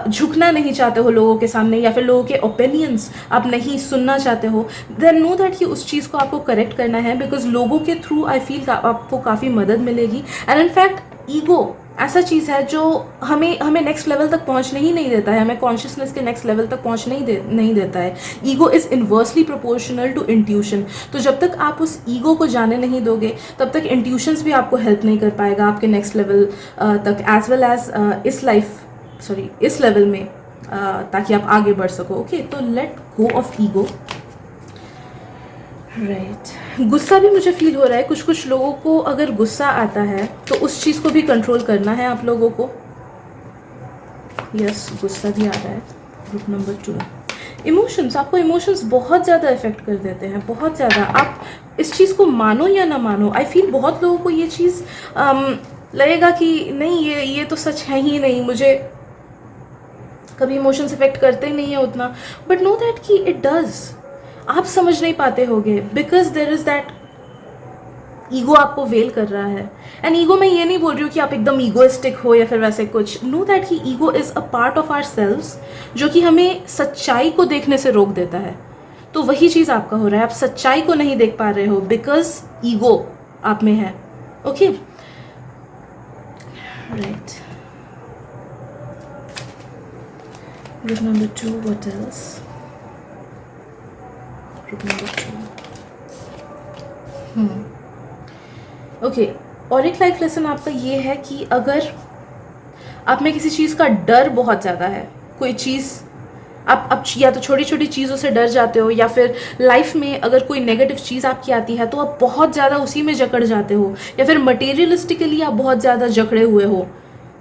[SPEAKER 1] झुकना नहीं चाहते हो लोगों के सामने, या फिर लोगों के ओपिनियंस आप नहीं सुनना चाहते हो, देन नो दैट कि उस चीज़ को आपको करेक्ट करना है। बिकॉज लोगों के थ्रू आई फील आपको काफ़ी मदद मिलेगी। एंड इनफैक्ट ईगो ऐसा चीज़ है जो हमें नेक्स्ट लेवल तक पहुंचने ही नहीं देता है, हमें कॉन्शियसनेस के नेक्स्ट लेवल तक पहुंच नहीं देता है। Ego is inversely proportional to intuition. तो जब तक आप उस ईगो को जाने नहीं दोगे तब तक इंट्यूशंस भी आपको हेल्प नहीं कर पाएगा आपके नेक्स्ट लेवल तक, एज वेल एज इस लेवल में, ताकि आप आगे बढ़ सको। ओके, तो late go of ego. Right, गुस्सा भी मुझे फील हो रहा है। कुछ लोगों को अगर गुस्सा आता है तो उस चीज़ को भी कंट्रोल करना है आप लोगों को। यस, गुस्सा भी आ रहा है। Group number 2, emotions. आपको इमोशंस बहुत ज़्यादा इफेक्ट कर देते हैं, बहुत ज़्यादा। आप इस चीज़ को मानो या ना मानो, आई फील बहुत लोगों को ये चीज़ लगेगा कि नहीं, ये तो सच है ही नहीं, मुझे कभी इमोशंस इफेक्ट करते ही नहीं है उतना। बट नो दैट कि इट डज। आप समझ नहीं पाते होगे because there is that ego आपको वेल कर रहा है। एंड ईगो में ये नहीं बोल रही हूँ कि आप एकदम ईगोइस्टिक हो या फिर वैसे कुछ। नो दैट कि ego is a part of our selves जो कि हमें सच्चाई को देखने से रोक देता है। तो वही चीज़ आपका हो रहा है, आप सच्चाई को नहीं देख पा रहे हो बिकॉज ईगो आप में है। Okay, right. Group number 2, what else? Group number 2, okay. और एक लाइफ लेसन आपका ये है कि अगर आप में किसी चीज़ का डर बहुत ज़्यादा है, कोई चीज़ आप या तो छोटी छोटी चीज़ों से डर जाते हो, या फिर लाइफ में अगर कोई नेगेटिव चीज़ आपकी आती है तो आप बहुत ज़्यादा उसी में जकड़ जाते हो, या फिर मटेरियलिस्टिकली आप बहुत ज़्यादा जकड़े हुए हो,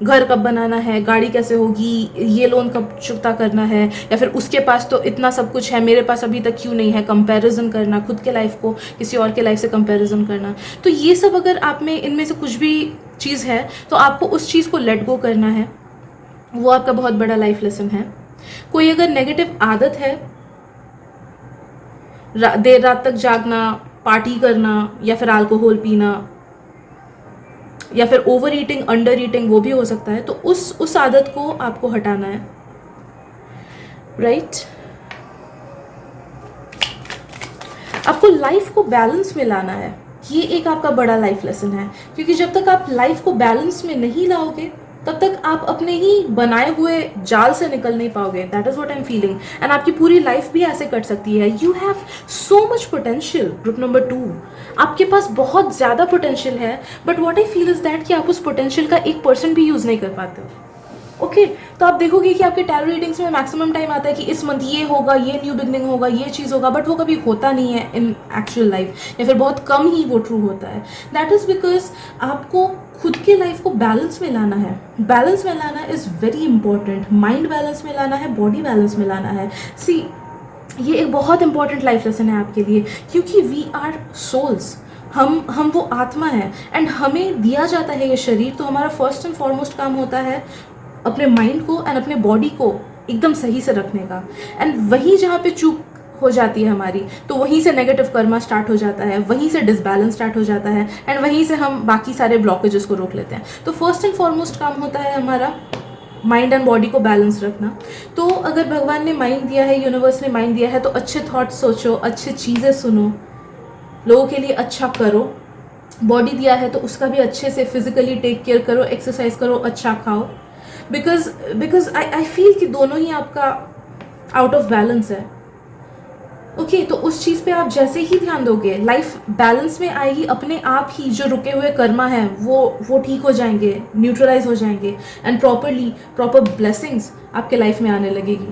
[SPEAKER 1] घर कब बनाना है, गाड़ी कैसे होगी, ये लोन कब चुकता करना है, या फिर उसके पास तो इतना सब कुछ है, मेरे पास अभी तक क्यों नहीं है, कंपैरिजन करना, खुद के लाइफ को किसी और के लाइफ से कंपैरिजन करना। तो ये सब अगर आप में इनमें से कुछ भी चीज़ है तो आपको उस चीज़ को लेट गो करना है। वो आपका बहुत बड़ा लाइफ लेसन है। कोई अगर नेगेटिव आदत है, देर रात तक जागना, पार्टी करना, या फिर अल्कोहल पीना, या फिर ओवर ईटिंग, अंडर ईटिंग, वो भी हो सकता है, तो उस आदत को आपको हटाना है, राइट। आपको लाइफ को बैलेंस में लाना है। ये एक आपका बड़ा लाइफ लेसन है, क्योंकि जब तक आप लाइफ को बैलेंस में नहीं लाओगे तब तक आप अपने ही बनाए हुए जाल से निकल नहीं पाओगे। That is what I am feeling. And आपकी पूरी लाइफ भी ऐसे कट सकती है। You have so much potential. Group number 2, आपके पास बहुत ज़्यादा पोटेंशियल है, but what I feel is that कि आप उस पोटेंशियल का 1% भी यूज़ नहीं कर पाते हो। ओके तो आप देखोगे कि आपके टैरो रीडिंग्स में मैक्सिमम टाइम आता है कि इस मंथ ये होगा, ये न्यू बिगनिंग होगा, ये चीज़ होगा, बट वो कभी होता नहीं है इन एक्चुअल लाइफ, या फिर बहुत कम ही वो ट्रू होता है। दैट इज़ बिकॉज आपको खुद के लाइफ को बैलेंस में लाना है। बैलेंस में लाना is very important. Mind balance में लाना है, बॉडी बैलेंस में लाना है। सी, ये एक बहुत इंपॉर्टेंट लाइफ लेसन है आपके लिए, क्योंकि वी आर सोल्स। हम वो आत्मा है, एंड हमें दिया जाता है ये शरीर, तो हमारा फर्स्ट एंड फॉरमोस्ट काम होता है अपने माइंड को एंड अपने बॉडी को एकदम सही से रखने का। एंड वहीं जहाँ पे चूक हो जाती है हमारी, तो वहीं से नेगेटिव कर्मा स्टार्ट हो जाता है, वहीं से डिसबैलेंस स्टार्ट हो जाता है, एंड वहीं से हम बाकी सारे ब्लॉकेजेस को रोक लेते हैं। तो फर्स्ट एंड फॉरमोस्ट काम होता है हमारा माइंड एंड बॉडी को बैलेंस रखना। तो अगर भगवान ने माइंड दिया है, यूनिवर्स ने माइंड दिया है, तो अच्छे थॉट्स सोचो, अच्छी चीज़ें सुनो, लोगों के लिए अच्छा करो। बॉडी दिया है तो उसका भी अच्छे से फिजिकली टेक केयर करो, एक्सरसाइज करो, अच्छा खाओ। बिकॉज आई फील कि दोनों ही आपका आउट ऑफ बैलेंस है। ओके तो उस चीज़ पे आप जैसे ही ध्यान दोगे, लाइफ बैलेंस में आएगी अपने आप ही। जो रुके हुए कर्मा हैं वो ठीक हो जाएंगे, न्यूट्रलाइज हो जाएंगे, एंड प्रॉपर ब्लेसिंग्स आपके लाइफ में आने लगेगी।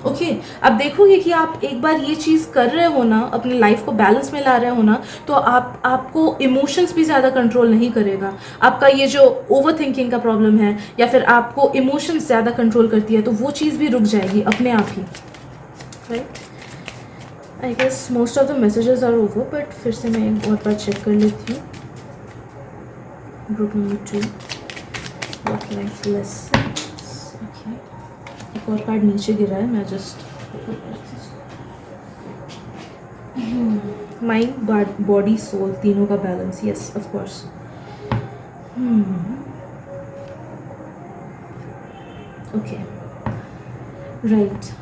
[SPEAKER 1] ओके अब देखोगे कि आप एक बार ये चीज़ कर रहे हो ना, अपनी लाइफ को बैलेंस में ला रहे हो ना, तो आपको इमोशंस भी ज़्यादा कंट्रोल नहीं करेगा। आपका ये जो ओवर थिंकिंग का प्रॉब्लम है, या फिर आपको इमोशंस ज़्यादा कंट्रोल करती है, तो वो चीज़ भी रुक जाएगी अपने आप ही, right. I guess most of the messages are over, but फिर से मैं एक और बार चेक कर लेती हूँ। Group number 2, what life lessons. Okay एक और कार्ड नीचे गिरा है, मैं जस्ट माइंड, बॉडी, सोल, तीनों का balance. Yes of course. Okay right.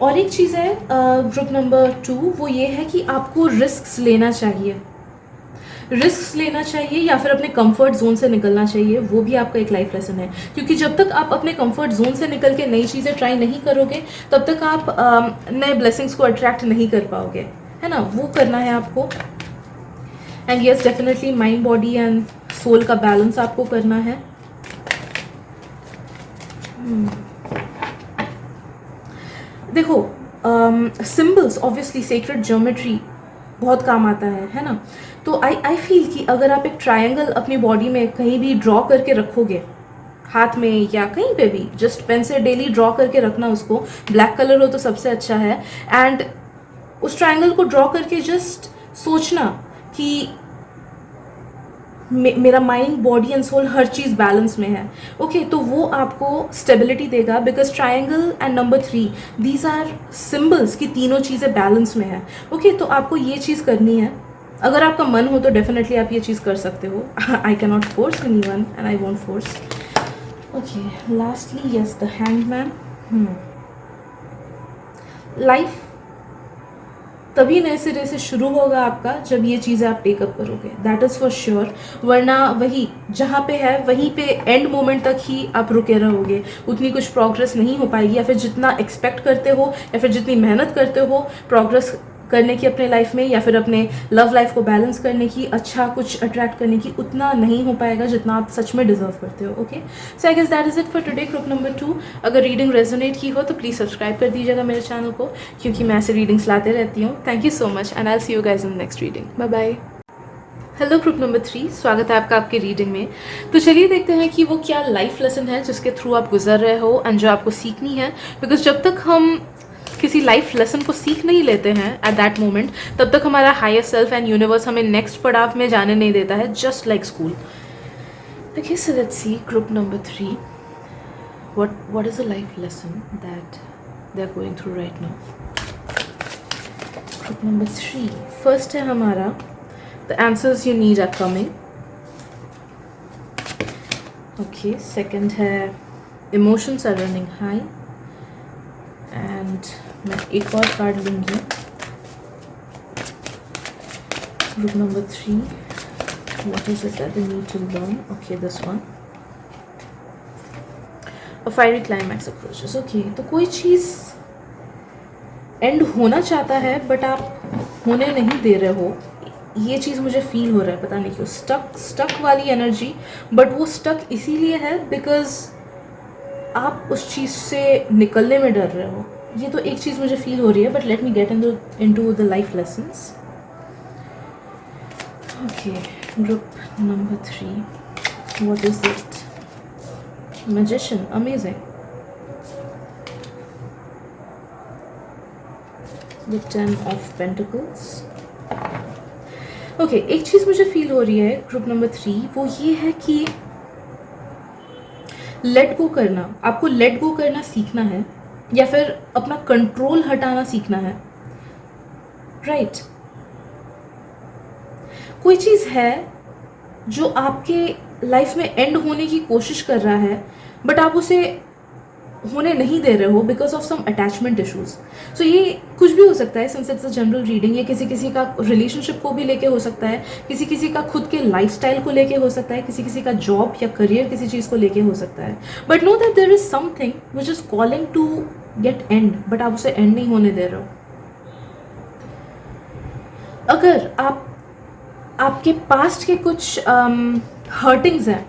[SPEAKER 1] और एक चीज़ है ग्रुप नंबर 2, वो ये है कि आपको रिस्क लेना चाहिए। रिस्क लेना चाहिए या फिर अपने कंफर्ट जोन से निकलना चाहिए। वो भी आपका एक लाइफ लेसन है, क्योंकि जब तक आप अपने कंफर्ट जोन से निकल के नई चीज़ें ट्राई नहीं करोगे, तब तक आप नए ब्लेसिंग्स को अट्रैक्ट नहीं कर पाओगे, है ना। वो करना है आपको। And yes definitely mind, body and soul का बैलेंस आपको करना है। देखो सिंबल्स, ऑब्वियसली सेक्रेड ज्योमेट्री बहुत काम आता है ना। तो आई फील कि अगर आप एक ट्रायंगल अपनी बॉडी में कहीं भी ड्रॉ करके रखोगे, हाथ में या कहीं पे भी, जस्ट पेन से डेली ड्रॉ करके रखना उसको। ब्लैक कलर हो तो सबसे अच्छा है। एंड उस ट्रायंगल को ड्रॉ करके जस्ट सोचना कि मेरा माइंड, बॉडी एंड सोल हर चीज़ बैलेंस में है। ओके तो वो आपको स्टेबिलिटी देगा, because triangle and number 3 these are symbols कि तीनों चीज़ें बैलेंस में है। ओके तो आपको ये चीज़ करनी है। अगर आपका मन हो तो डेफिनेटली आप ये चीज़ कर सकते हो। I can not force anyone and I won't force. Okay lastly yes the hangman. Life तभी नए सिरे से शुरू होगा आपका जब ये चीज़ें आप टेकअप करोगे, दैट इज़ फॉर श्योर। वरना वही जहाँ पे है वहीं पे एंड मोमेंट तक ही आप रुके रहोगे, उतनी कुछ प्रोग्रेस नहीं हो पाएगी। या फिर जितना एक्सपेक्ट करते हो या फिर जितनी मेहनत करते हो प्रोग्रेस करने की अपने लाइफ में, या फिर अपने लव लाइफ को बैलेंस करने की, अच्छा कुछ अट्रैक्ट करने की, उतना नहीं हो पाएगा जितना आप सच में डिजर्व करते हो। Okay so I guess that is it for today group number 2। अगर रीडिंग रेजोनेट की हो तो प्लीज़ सब्सक्राइब कर दीजिएगा मेरे चैनल को, क्योंकि मैं ऐसे रीडिंग्स लाते रहती हूँ। Thank you so much and I will see you guys in the next reading. Bye bye. Hello group number 3, स्वागत है आपका आपकी रीडिंग में। तो चलिए देखते हैं कि वो क्या लाइफ लेसन है जिसके थ्रू आप गुजर रहे हो एंड जो आपको सीखनी है। बिकॉज जब तक हम किसी लाइफ लेसन को सीख नहीं लेते हैं एट दैट मोमेंट, तब तक हमारा हायर सेल्फ एंड यूनिवर्स हमें नेक्स्ट पड़ाव में जाने नहीं देता है, just like school. Okay, so let's see group number 3, what is the life lesson that they are going through right now. Group number 3, first है हमारा the answers you need are coming. Okay, second है emotions are running high, and मैं एक और card लूँगी। Group number 3, what is it that they need to learn? Okay, this one. A fiery climax approaches. Okay, तो कोई चीज़ and होना चाहता है बट आप होने नहीं दे रहे हो, ये चीज़ मुझे फील हो रहा है, पता नहीं क्यों। स्टक वाली एनर्जी, बट वो स्टक इसीलिए है बिकॉज आप उस चीज़ से निकलने में डर रहे हो। ये तो एक चीज़ मुझे फील हो रही है, but let me get into the life lessons. Okay, group number 3, what is it? Magician, amazing. The 10 of pentacles. Okay, एक चीज़ मुझे फील हो रही है ग्रुप नंबर 3, वो ये है कि लेट गो करना, आपको लेट गो करना सीखना है या फिर अपना कंट्रोल हटाना सीखना है, राइट? कोई चीज़ है जो आपके लाइफ में एंड होने की कोशिश कर रहा है बट आप उसे होने नहीं दे रहे हो because of some attachment issues. So ये कुछ भी हो सकता है, since it's a general reading. ये किसी किसी का रिलेशनशिप को भी लेके हो सकता है, किसी किसी का खुद के लाइफस्टाइल को लेके हो सकता है, किसी किसी का जॉब या करियर किसी चीज़ को लेके हो सकता है। But know that there is something which is calling to get end, but आप उसे एंड नहीं होने दे रहे हो। अगर आपके पास्ट के कुछ हर्टिंग्स हैं,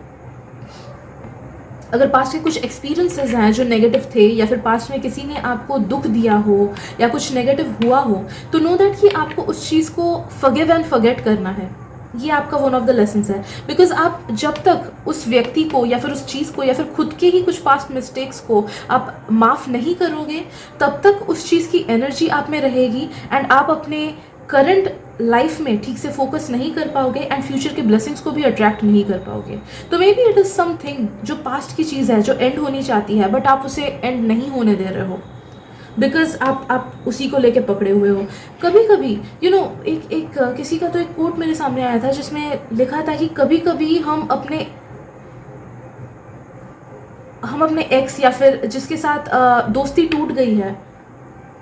[SPEAKER 1] अगर पास्ट के कुछ एक्सपीरियंसेस हैं जो नेगेटिव थे, या फिर पास्ट में किसी ने आपको दुख दिया हो या कुछ नेगेटिव हुआ हो, तो नो दैट कि आपको उस चीज़ को फॉरगिव एंड फॉरगेट करना है। ये आपका वन ऑफ द लेसन्स है। बिकॉज आप जब तक उस व्यक्ति को या फिर उस चीज़ को या फिर खुद के ही कुछ पास्ट मिस्टेक्स को आप माफ़ नहीं करोगे, तब तक उस चीज़ की एनर्जी आप में रहेगी एंड आप अपने करंट लाइफ में ठीक से फोकस नहीं कर पाओगे एंड फ्यूचर के ब्लेसिंग्स को भी अट्रैक्ट नहीं कर पाओगे। तो may be it is something जो पास्ट की चीज़ है जो एंड होनी चाहती है बट आप उसे एंड नहीं होने दे रहे हो बिकॉज आप उसी को लेके पकड़े हुए हो। कभी कभी एक किसी का तो एक कोट मेरे सामने आया था जिसमें लिखा था कि कभी कभी हम अपने एक्स या फिर जिसके साथ दोस्ती टूट गई है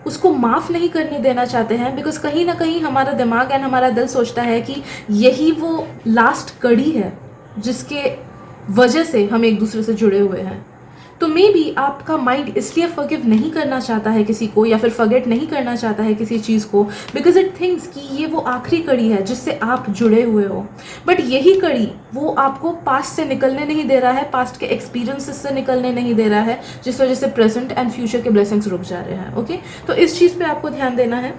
[SPEAKER 1] उसको माफ़ नहीं करने देना चाहते हैं बिकॉज कहीं ना कहीं हमारा दिमाग एंड हमारा दिल सोचता है कि यही वो लास्ट कड़ी है जिसके वजह से हम एक दूसरे से जुड़े हुए हैं। तो मे बी आपका माइंड इसलिए फॉरगिव नहीं करना चाहता है किसी को या फिर फॉरगेट नहीं करना चाहता है किसी चीज़ को बिकॉज इट थिंक्स कि ये वो आखिरी कड़ी है जिससे आप जुड़े हुए हो। बट यही कड़ी वो आपको पास्ट से निकलने नहीं दे रहा है, पास्ट के एक्सपीरियंसेस से निकलने नहीं दे रहा है, जिस वजह से प्रेजेंट एंड फ्यूचर के ब्लेसिंग्स रुक जा रहे हैं। ओके, तो इस चीज़ पे आपको ध्यान देना है।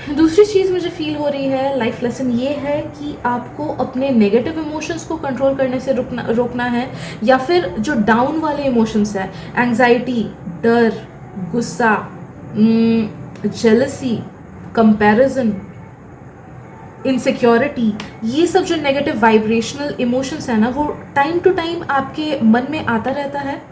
[SPEAKER 1] दूसरी चीज़ मुझे फील हो रही है, लाइफ लेसन ये है कि आपको अपने नेगेटिव इमोशंस को कंट्रोल करने से रोकना है, या फिर जो डाउन वाले इमोशंस है, एंग्जाइटी, डर, गुस्सा, जेलसी, कंपैरिजन, इनसिक्योरिटी, ये सब जो नेगेटिव वाइब्रेशनल इमोशंस है ना, वो टाइम टू टाइम आपके मन में आता रहता है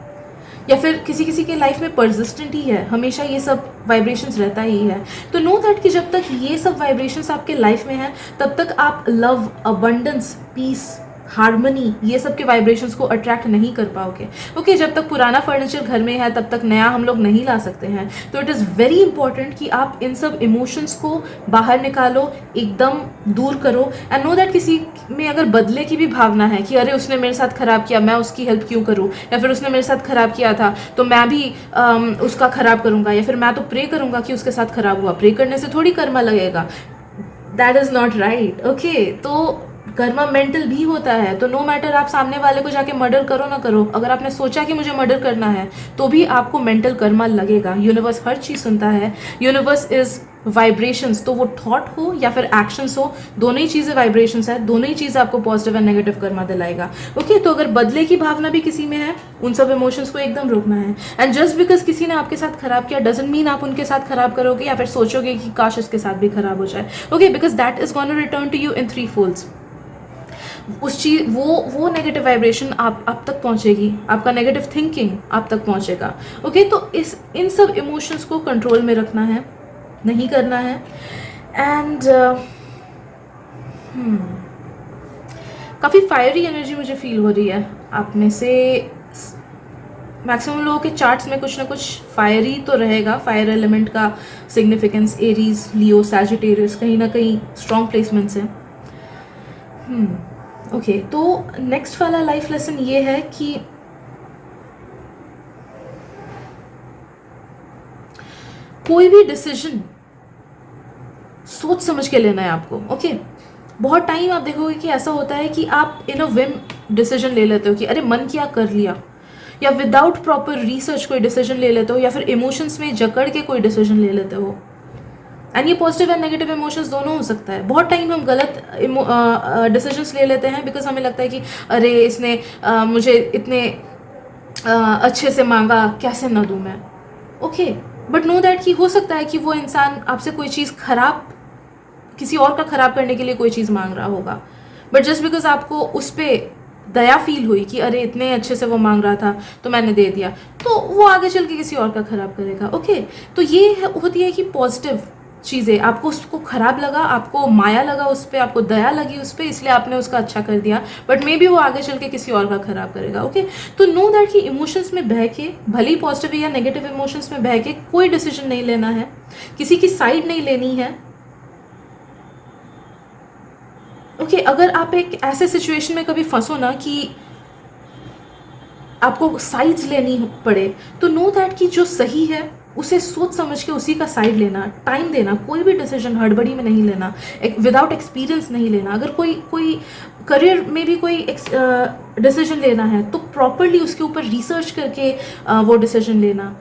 [SPEAKER 1] या फिर किसी किसी के लाइफ में परसिस्टेंट ही है, हमेशा ये सब वाइब्रेशंस रहता ही है। तो नो दैट कि जब तक ये सब वाइब्रेशंस आपके लाइफ में हैं तब तक आप लव, अबंडेंस, पीस, हार्मनी, ये सब के वाइब्रेशंस को अट्रैक्ट नहीं कर पाओगे। ओके, जब तक पुराना फर्नीचर घर में है तब तक नया हम लोग नहीं ला सकते हैं। तो इट इज़ वेरी इंपॉर्टेंट कि आप इन सब इमोशंस को बाहर निकालो, एकदम दूर करो एंड नो दैट किसी में अगर बदले की भी भावना है कि अरे उसने मेरे साथ ख़राब किया, मैं उसकी हेल्प क्यों करूँ, या फिर उसने मेरे साथ ख़राब किया था तो मैं भी उसका ख़राब करूँगा, या फिर मैं तो प्रे करूँगा कि उसके साथ ख़राब हुआ। प्रे करने से थोड़ी कर्मा लगेगा, that is not right. Okay, तो कर्मा मेंटल भी होता है, तो नो मैटर आप सामने वाले को जाके मर्डर करो ना करो, अगर आपने सोचा कि मुझे मर्डर करना है तो भी आपको मेंटल कर्मा लगेगा। यूनिवर्स हर चीज़ सुनता है, यूनिवर्स इज वाइब्रेशंस, तो वो थॉट हो या फिर एक्शंस हो, दोनों ही चीज़ें वाइब्रेशंस है, दोनों ही चीज़ें आपको पॉजिटिव एंड नेगेटिव कर्मा दिलाएगा। ओके, तो अगर बदले की भावना भी किसी में है, उन सब इमोशंस को एकदम रोकना है। एंड जस्ट बिकॉज किसी ने आपके साथ खराब किया डजंट मीन आप उनके साथ खराब करोगे या फिर सोचोगे कि काश इसके साथ भी खराब हो जाए। Okay, because that is gonna return to you in 3 folds। उस चीज वो नेगेटिव वाइब्रेशन आप तक पहुंचेगी, आपका नेगेटिव थिंकिंग आप तक पहुंचेगा। ओके, तो इन सब इमोशंस को कंट्रोल में रखना है, नहीं करना है। एंड काफ़ी फायरी एनर्जी मुझे फील हो रही है आप में से। मैक्सिमम लोगों के चार्ट्स में कुछ ना कुछ फायरी तो रहेगा। फायर एलिमेंट का सिग्निफिकेंस एरीज, लियो, सैजिटेरियस कहीं ना कहीं स्ट्रॉन्ग प्लेसमेंट्स हैं। ओके, तो नेक्स्ट वाला लाइफ लेसन ये है कि कोई भी डिसीजन सोच समझ के लेना है आपको। ओके, बहुत टाइम आप देखोगे कि ऐसा होता है कि आप इन अ विम डिसीजन ले लेते हो कि अरे मन किया कर लिया, या विदाउट प्रॉपर रिसर्च कोई डिसीजन ले लेते हो, या फिर इमोशंस में जकड़ के कोई डिसीजन ले लेते हो। एंड ये पॉजिटिव एंड नेगेटिव इमोशंस दोनों हो सकता है। बहुत टाइम हम गलत डिसीजंस ले लेते हैं बिकॉज हमें लगता है कि अरे इसने मुझे इतने अच्छे से मांगा, कैसे ना दूँ मैं। ओके, बट नो दैट कि हो सकता है कि वो इंसान आपसे कोई चीज़ खराब, किसी और का खराब करने के लिए कोई चीज़ मांग रहा होगा, बट जस्ट बिकॉज आपको उस पर दया फील हुई कि अरे इतने अच्छे से वो मांग रहा था तो मैंने दे दिया, तो वो आगे चल के किसी और का खराब करेगा। ओके, तो ये होती है कि पॉजिटिव चीज़ें, आपको उसको खराब लगा, आपको माया लगा उस पर, आपको दया लगी उस पर, इसलिए आपने उसका अच्छा कर दिया, बट मे बी वो आगे चल के किसी और का खराब करेगा। ओके, तो नो दैट कि इमोशंस में बह के, भले ही पॉजिटिव या नेगेटिव इमोशंस में बह के कोई डिसीजन नहीं लेना है, किसी की साइड नहीं लेनी है। ओके, अगर आप एक ऐसे सिचुएशन में कभी फंसो ना कि आपको साइड्स लेनी पड़े, तो नो दैट कि जो सही है उसे सोच समझ के उसी का साइड लेना, टाइम देना, कोई भी डिसीजन हड़बड़ी में नहीं लेना, विदाउट एक्सपीरियंस नहीं लेना। अगर कोई करियर में भी कोई डिसीजन लेना है तो प्रॉपरली उसके ऊपर रिसर्च करके वो डिसीजन लेना।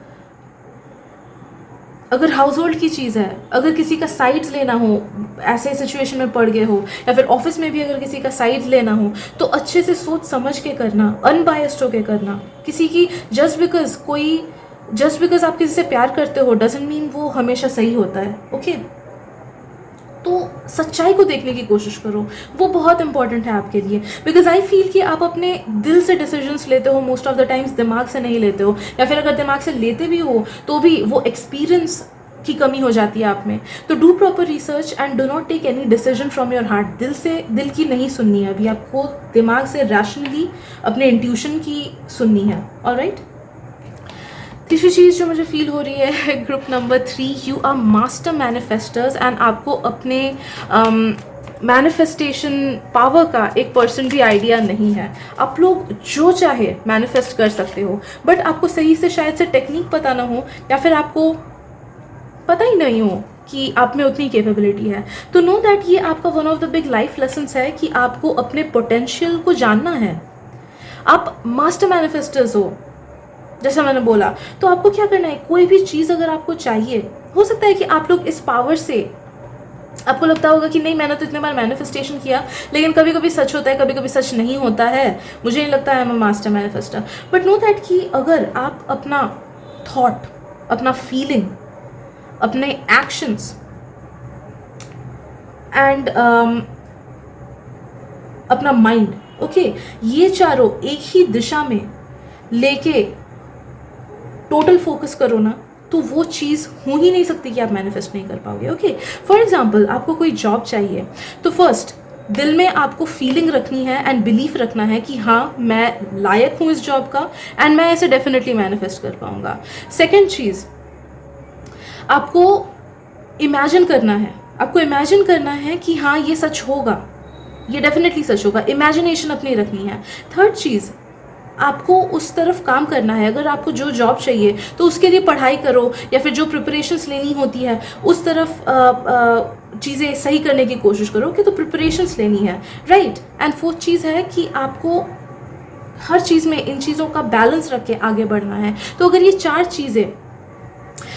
[SPEAKER 1] अगर हाउस होल्ड की चीज़ है, अगर किसी का साइड्स लेना हो, ऐसे सिचुएशन में पड़ गए हो, या फिर ऑफिस में भी अगर किसी का साइड्स लेना हो, तो अच्छे से सोच समझ के करना, अनबायस्ड होके करना। किसी की जस्ट बिकॉज आप किसी से प्यार करते हो डजंट मीन वो हमेशा सही होता है। ओके, तो सच्चाई को देखने की कोशिश करो, वो बहुत इंपॉर्टेंट है आपके लिए। बिकॉज आई फील कि आप अपने दिल से डिसीजंस लेते हो मोस्ट ऑफ द टाइम्स, दिमाग से नहीं लेते हो, या फिर अगर दिमाग से लेते भी हो तो भी वो एक्सपीरियंस की कमी हो जाती है आप में। तो do proper research and do not take any decision from your heart. दिल की नहीं सुननी है अभी आपको, दिमाग से रैशनली अपने इंट्यूशन की सुननी है। ऑलराइट, तीसरी चीज़ जो मुझे फील हो रही है, group number 3, you are master manifesters, and आपको अपने मैनिफेस्टेशन पावर का 1% भी आइडिया नहीं है। आप लोग जो चाहे मैनिफेस्ट कर सकते हो, बट आपको सही से शायद से टेक्निक पता ना हो, या फिर आपको पता ही नहीं हो कि आप में उतनी कैपेबिलिटी है। तो नो दैट ये आपका one of the big life lessons है कि आपको अपने पोटेंशियल को जानना है। आप मास्टर मैनिफेस्टर्स हो जैसा मैंने बोला, तो आपको क्या करना है, कोई भी चीज़ अगर आपको चाहिए, हो सकता है कि आप लोग इस पावर से, आपको लगता होगा कि नहीं मैंने तो इतने बार मैनिफेस्टेशन किया, लेकिन कभी कभी सच होता है, कभी कभी सच नहीं होता है, मुझे नहीं लगता है मैं master manifester. But know that कि अगर आप अपना थॉट, अपना फीलिंग, अपने एक्शंस एंड अपना माइंड, ओके, ये चारों एक ही दिशा में लेके टोटल फोकस करो ना, तो वो चीज़ हो ही नहीं सकती कि आप मैनिफेस्ट नहीं कर पाओगे। ओके, फॉर एग्जाम्पल आपको कोई जॉब चाहिए, तो फर्स्ट दिल में आपको फीलिंग रखनी है एंड बिलीफ रखना है कि हाँ मैं लायक हूँ इस जॉब का, एंड मैं इसे डेफिनेटली मैनिफेस्ट कर पाऊंगा। सेकेंड चीज़, आपको इमेजिन करना है, आपको इमेजिन करना है कि हाँ ये सच होगा, ये डेफिनेटली सच होगा, इमेजिनेशन अपनी रखनी है। थर्ड चीज़, आपको उस तरफ काम करना है। अगर आपको जो जॉब चाहिए तो उसके लिए पढ़ाई करो, या फिर जो प्रिपरेशंस लेनी होती है उस तरफ चीज़ें सही करने की कोशिश करोगे तो प्रिपरेशंस लेनी है, राइट। एंड फोर्थ चीज़ है कि आपको हर चीज़ में इन चीज़ों का बैलेंस रख के आगे बढ़ना है। तो अगर ये 4 चीज़ें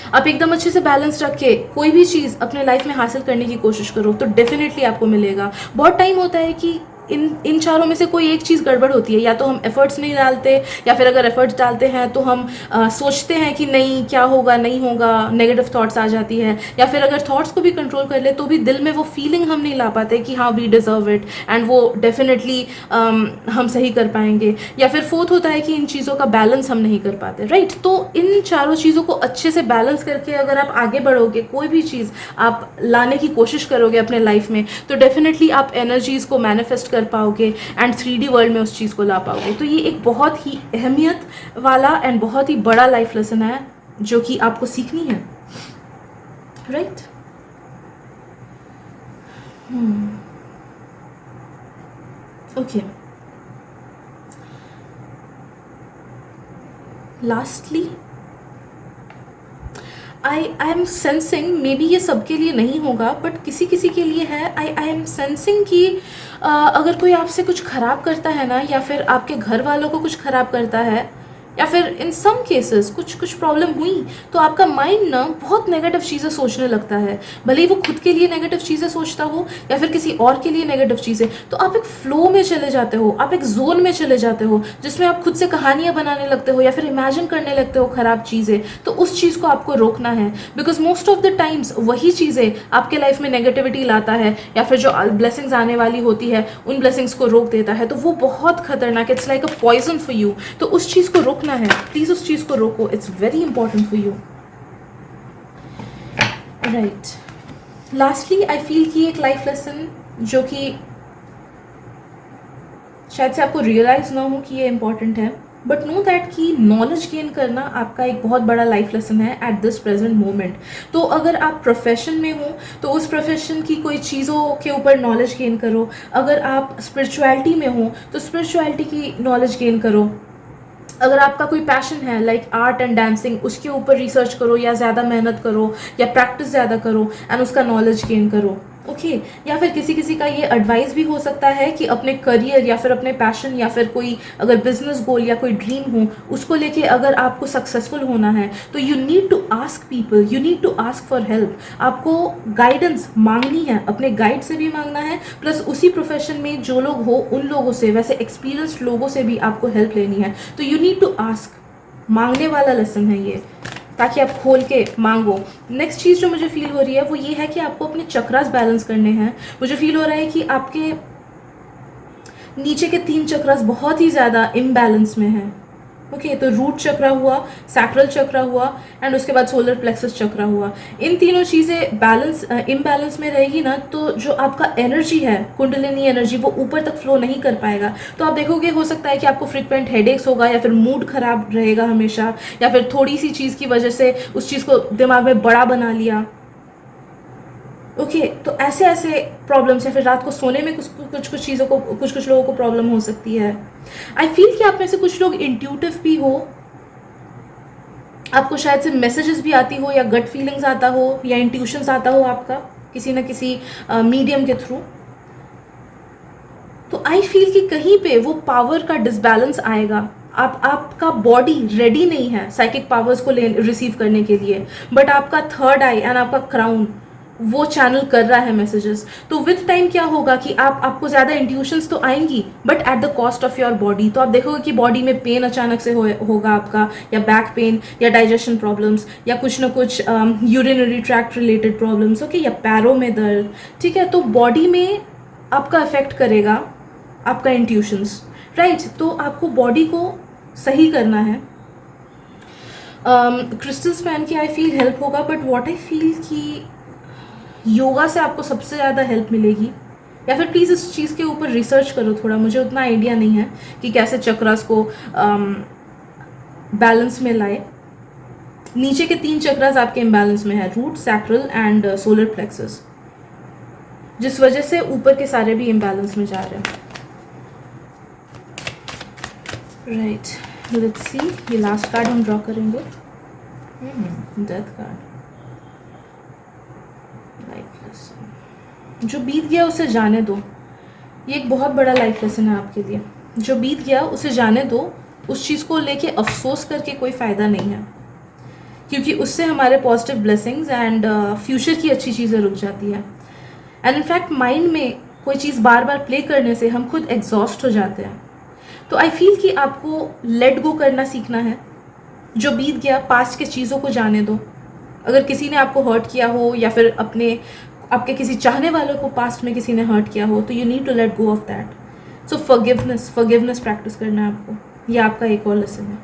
[SPEAKER 1] आप एकदम अच्छे से बैलेंस रख के कोई भी चीज़ अपने लाइफ में हासिल करने की कोशिश करो तो डेफिनेटली आपको मिलेगा। बहुत टाइम होता है कि इन चारों में से कोई एक चीज़ गड़बड़ होती है, या तो हम एफर्ट्स नहीं डालते, या फिर अगर एफर्ट्स डालते हैं तो हम सोचते हैं कि नहीं क्या होगा नहीं होगा, नेगेटिव थॉट्स आ जाती है, या फिर अगर थॉट्स को भी कंट्रोल कर ले तो भी दिल में वो फीलिंग हम नहीं ला पाते कि हाँ वी डिज़र्व इट एंड वो डेफिनेटली हम सही कर पाएंगे। या फिर फोर्थ होता है कि इन चीज़ों का बैलेंस हम नहीं कर पाते, राइट। तो इन चारों चीज़ों को अच्छे से बैलेंस करके अगर आप आगे बढ़ोगे, कोई भी चीज़ आप लाने की कोशिश करोगे अपने लाइफ में, तो डेफिनेटली आप एनर्जीज़ को मैनिफेस्ट कर पाओगे एंड 3D वर्ल्ड में उस चीज़ को ला पाओगे। तो ये एक बहुत ही अहमियत वाला एंड बहुत ही बड़ा लाइफ लेसन है जो कि आपको सीखनी है, right. Okay, lastly I am sensing, may be ये सबके लिए नहीं होगा बट किसी किसी के लिए है। आई एम सेंसिंग कि अगर कोई आपसे कुछ ख़राब करता है ना, या फिर आपके घर वालों को कुछ ख़राब करता है, या फिर इन सम केसेस कुछ प्रॉब्लम हुई, तो आपका माइंड ना बहुत नेगेटिव चीज़ें सोचने लगता है। भले ही वो खुद के लिए नेगेटिव चीज़ें सोचता हो या फिर किसी और के लिए नेगेटिव चीज़ें, तो आप एक फ्लो में चले जाते हो, आप एक जोन में चले जाते हो जिसमें आप खुद से कहानियाँ बनाने लगते हो या फिर इमेजिन करने लगते हो ख़राब चीज़ें। तो उस चीज़ को आपको रोकना है, because most of the times वही चीज़ें आपके लाइफ में नेगेटिविटी लाता है, या फिर जो ब्लेसिंग्स आने वाली होती है उन ब्लेसिंग्स को रोक देता है। तो वो बहुत खतरनाक, it's like a poison for you. तो उस चीज़ को रोकना है, प्लीज उस चीज को रोको, it's very important for you, right. Lastly I feel कि एक लाइफ लेसन जो कि शायद से आपको रियलाइज ना हो कि ये इंपॉर्टेंट है, बट नो दैट कि नॉलेज गेन करना आपका एक बहुत बड़ा लाइफ लेसन है एट दिस प्रेजेंट मोमेंट। तो अगर आप प्रोफेशन में हो तो उस प्रोफेशन की कोई चीज़ों के ऊपर नॉलेज गेन करो। अगर आप स्पिरिचुअलिटी में हो तो स्पिरिचुअलिटी की नॉलेज गेन करो। अगर आपका कोई पैशन है लाइक आर्ट एंड डांसिंग, उसके ऊपर रिसर्च करो या ज़्यादा मेहनत करो या प्रैक्टिस ज़्यादा करो एंड उसका नॉलेज गेन करो, ओके। या फिर किसी किसी का ये एडवाइस भी हो सकता है कि अपने करियर या फिर अपने पैशन या फिर कोई अगर बिजनेस गोल या कोई ड्रीम हो उसको लेके अगर आपको सक्सेसफुल होना है तो you need to ask people, you need to ask for help. आपको गाइडेंस मांगनी है, अपने गाइड से भी मांगना है, प्लस उसी प्रोफेशन में जो लोग हो उन लोगों से, वैसे एक्सपीरियंस्ड लोगों से भी आपको हेल्प लेनी है। तो यू नीड टू आस्क, मांगने वाला लेसन है ये, ताकि आप खोल के मांगो। नेक्स्ट चीज़ जो मुझे फील हो रही है वो ये है कि आपको अपने चक्रास बैलेंस करने हैं। मुझे फील हो रहा है कि आपके नीचे के 3 चक्रास बहुत ही ज़्यादा इम्बैलेंस में हैं, ओके। तो रूट चक्रा हुआ, सैक्रल चक्रा हुआ एंड उसके बाद सोलर प्लेक्सस चक्रा हुआ। इन तीनों चीज़ें बैलेंस इम्बैलेंस में रहेगी ना तो जो आपका एनर्जी है, कुंडलिनी एनर्जी, वो ऊपर तक फ्लो नहीं कर पाएगा। तो आप देखोगे हो सकता है कि आपको फ्रिक्वेंट हेडेक्स होगा, या फिर मूड खराब रहेगा हमेशा, या फिर थोड़ी सी चीज़ की वजह से उस चीज़ को दिमाग में बड़ा बना लिया, ओके। तो ऐसे ऐसे प्रॉब्लम्स, या फिर रात को सोने में कुछ चीज़ों को, कुछ लोगों को प्रॉब्लम हो सकती है। आई फील कि आप में से कुछ लोग इंट्यूटिव भी हो, आपको शायद से मैसेजेस भी आती हो या गट फीलिंग्स आता हो या इंट्यूशंस आता हो आपका किसी न किसी मीडियम के थ्रू। तो आई फील कि कहीं पे वो पावर का डिसबैलेंस आएगा। आपका बॉडी रेडी नहीं है साइकिक पावर्स को रिसीव करने के लिए, बट आपका थर्ड आई एंड आपका क्राउन वो चैनल कर रहा है मैसेजेस। तो विथ टाइम क्या होगा कि आपको ज़्यादा इंट्यूशंस तो आएंगी but at the cost of your body. तो आप देखोगे कि बॉडी में पेन अचानक से होगा आपका, या बैक पेन, या डाइजेशन प्रॉब्लम्स, या कुछ ना कुछ urinary tract related problems, okay, या पैरों में दर्द, ठीक है। तो बॉडी में आपका अफेक्ट करेगा आपका इंट्यूशंस, राइट। तो आपको बॉडी को सही करना है। क्रिस्टल्स पहन के आई फील हेल्प होगा, बट व्हाट आई फील कि योगा से आपको सबसे ज़्यादा हेल्प मिलेगी। या फिर प्लीज़ इस चीज़ के ऊपर रिसर्च करो थोड़ा, मुझे उतना आइडिया नहीं है कि कैसे चक्रास को बैलेंस में लाए। नीचे के 3 चक्रास आपके इम्बैलेंस में है, root, sacral and solar plexus, जिस वजह से ऊपर के सारे भी इम्बैलेंस में जा रहे हैं, राइट। लेट्स सी, ये लास्ट कार्ड हम ड्रॉ करेंगे, डेथ कार्ड, लाइफ लेसन। जो बीत गया उसे जाने दो। ये एक बहुत बड़ा लाइफ लेसन है आपके लिए। जो बीत गया उसे जाने दो, उस चीज़ को लेके अफसोस करके कोई फ़ायदा नहीं है, क्योंकि उससे हमारे पॉजिटिव ब्लेसिंग्स एंड फ्यूचर की अच्छी चीज़ें रुक जाती है। एंड इनफैक्ट माइंड में कोई चीज़ बार बार प्ले करने से हम खुद एग्जॉस्ट हो जाते हैं। तो आई फील कि आपको लेट गो करना सीखना है। जो बीत गया, पास्ट के चीज़ों को जाने दो। अगर किसी ने आपको हर्ट किया हो या फिर आपके किसी चाहने वालों को पास्ट में किसी ने हर्ट किया हो, तो you need to let go of that. So forgiveness practice करना है आपको। यह आपका एक और लेसन है,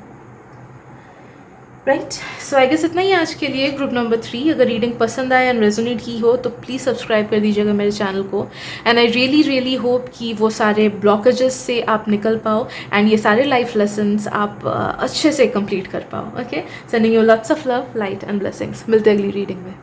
[SPEAKER 1] राइट। सो आई गेस इतना ही आज के लिए ग्रुप नंबर 3। अगर रीडिंग पसंद आए एंड रेजोनेट की हो तो प्लीज़ सब्सक्राइब कर दीजिएगा मेरे चैनल को। एंड आई रियली होप कि वो सारे ब्लॉकेजेस से आप निकल पाओ एंड ये सारे लाइफ लेसन्स आप अच्छे से कंप्लीट कर पाओ। Okay, sending you lots of love, light and blessings. मिलते हैं अगली रीडिंग में।